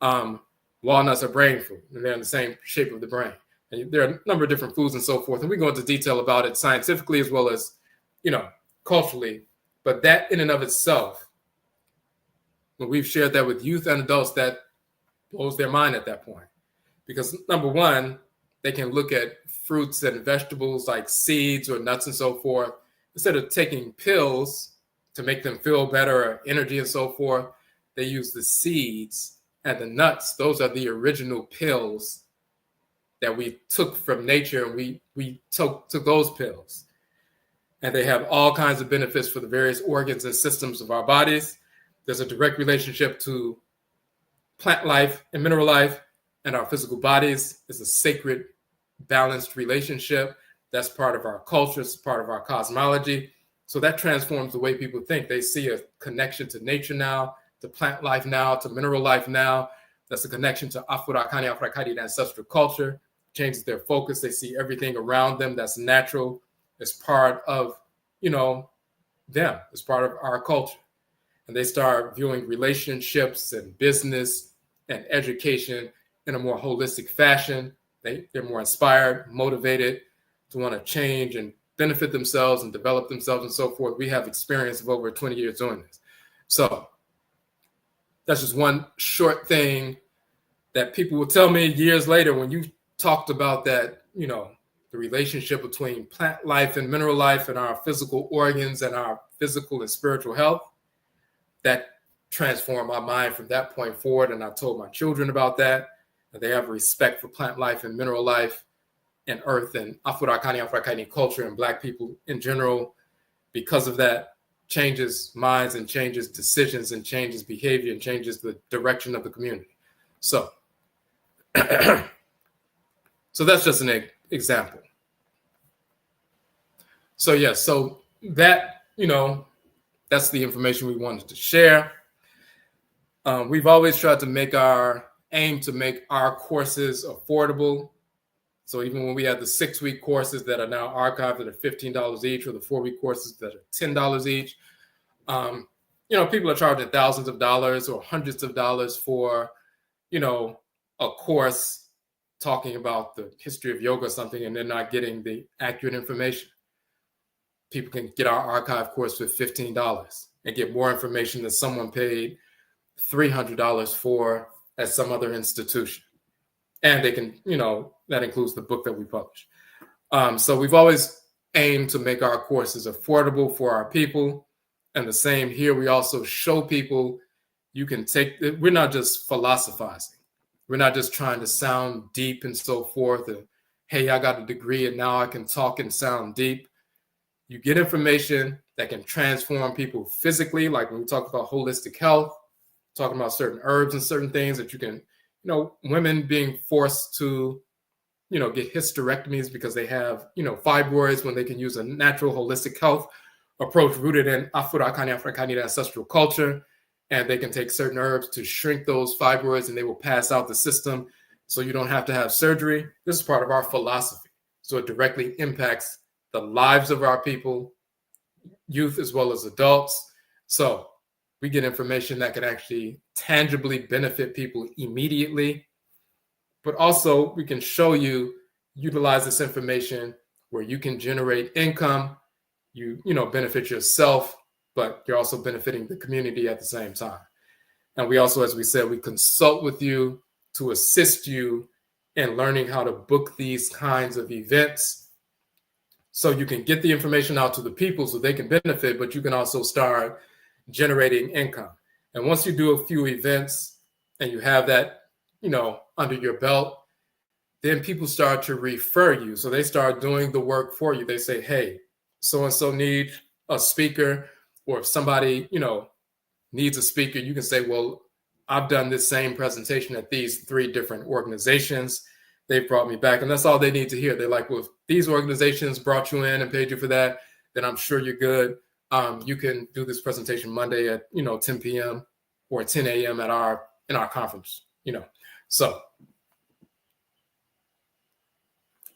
Walnuts are brain food, and they're in the same shape of the brain. And there are a number of different foods and so forth, and we go into detail about it scientifically as well as, culturally. But that in and of itself, when we've shared that with youth and adults, that blows their mind at that point. Because number one, they can look at fruits and vegetables like seeds or nuts and so forth. Instead of taking pills to make them feel better or energy and so forth, they use the seeds and the nuts. Those are the original pills that we took from nature, and we took those pills. And they have all kinds of benefits for the various organs and systems of our bodies. There's a direct relationship to plant life and mineral life and our physical bodies. It's a sacred, balanced relationship. That's part of our culture. It's part of our cosmology. So that transforms the way people think. They see a connection to nature now, to plant life now, to mineral life now. That's a connection to Afurakani, Afuraitkaitnit ancestral culture. Changes their focus. They see everything around them that's natural as part of, them, as part of our culture. And they start viewing relationships and business and education in a more holistic fashion. They're more inspired, motivated to want to change and benefit themselves and develop themselves and so forth. We have experience of over 20 years doing this. So that's just one short thing that people will tell me years later when you talked about that, the relationship between plant life and mineral life and our physical organs and our physical and spiritual health. That transformed my mind from that point forward. And I told my children about that they have respect for plant life and mineral life and earth and Afurakani, Afuraitkaitnit culture and Black people in general. Because of that, changes minds and changes decisions and changes behavior and changes the direction of the community. So, so that's just an example. So so that, that's the information we wanted to share. We've always tried to aim to make our courses affordable. So even when we have the 6-week courses that are now archived that are $15 each, or the 4-week courses that are $10 each, people are charging thousands of dollars or hundreds of dollars for, a course talking about the history of yoga or something, and they're not getting the accurate information. People can get our archive course for $15 and get more information than someone paid $300 for at some other institution. And they can, that includes the book that we publish. So we've always aimed to make our courses affordable for our people. And the same here, we also show people we're not just philosophizing. We're not just trying to sound deep and so forth. And, hey, I got a degree and now I can talk and sound deep. You get information that can transform people physically, like when we talk about holistic health, talking about certain herbs and certain things that you can, women being forced to, get hysterectomies because they have, fibroids, when they can use a natural holistic health approach rooted in Afurakani, Afuraitkaitnit ancestral culture. And they can take certain herbs to shrink those fibroids and they will pass out the system so you don't have to have surgery. This is part of our philosophy. So it directly impacts the lives of our people, youth as well as adults. So we get information that can actually tangibly benefit people immediately. But also we can show you, utilize this information where you can generate income, you benefit yourself, but you're also benefiting the community at the same time. And we also, as we said, we consult with you to assist you in learning how to book these kinds of events so you can get the information out to the people so they can benefit, but you can also start generating income. And once you do a few events and you have that, under your belt, then people start to refer you. So they start doing the work for you. They say, hey, so-and-so needs a speaker, or if somebody, needs a speaker, you can say, well, I've done this same presentation at these 3 different organizations. They brought me back. And that's all they need to hear. They're like, well, if these organizations brought you in and paid you for that, then I'm sure you're good. You can do this presentation Monday at, 10 p.m. or 10 a.m. in our conference, So,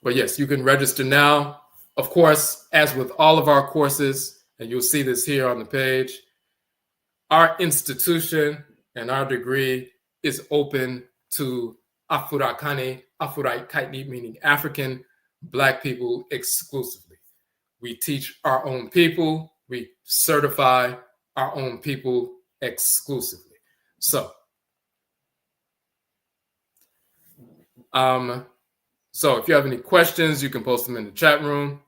but yes, you can register now. Of course, as with all of our courses, and you'll see this here on the page, our institution and our degree is open to Afurakani, Afuraitkaitnit, meaning African Black people exclusively. We teach our own people. We certify our own people exclusively. So, if you have any questions, you can post them in the chat room.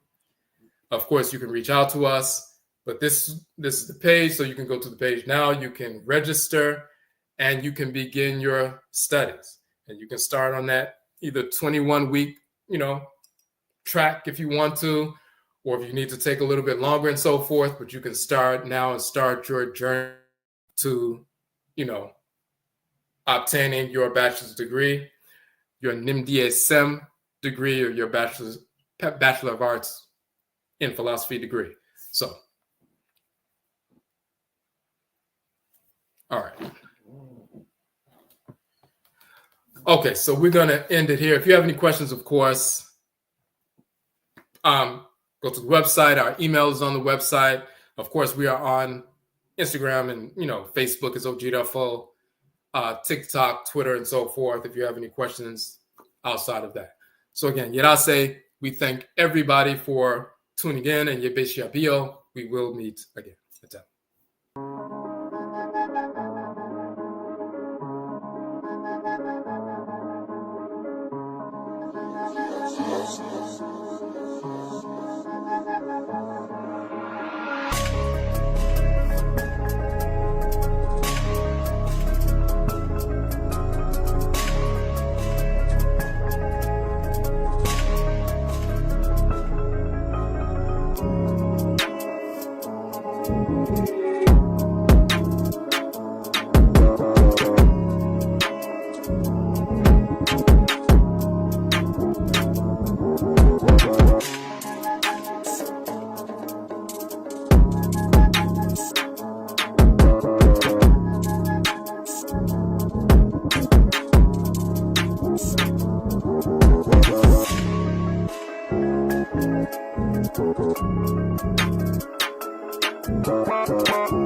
Of course, you can reach out to us. But this is the page, so you can go to the page now. You can register, and you can begin your studies. And you can start on that either 21-week, track if you want to, or if you need to take a little bit longer and so forth. But you can start now and start your journey to, obtaining your bachelor's degree, your NIMDEESEM degree, or your Bachelor of Arts in Philosophy degree. So, all right. Okay, so we're going to end it here. If you have any questions, of course, go to the website. Our email is on the website. Of course, we are on Instagram and, Facebook is Odwirafo, TikTok, Twitter, and so forth, if you have any questions outside of that. So again, Yerase, we thank everybody for tuning in, and Yebeshiabio, we will meet again. Thank you.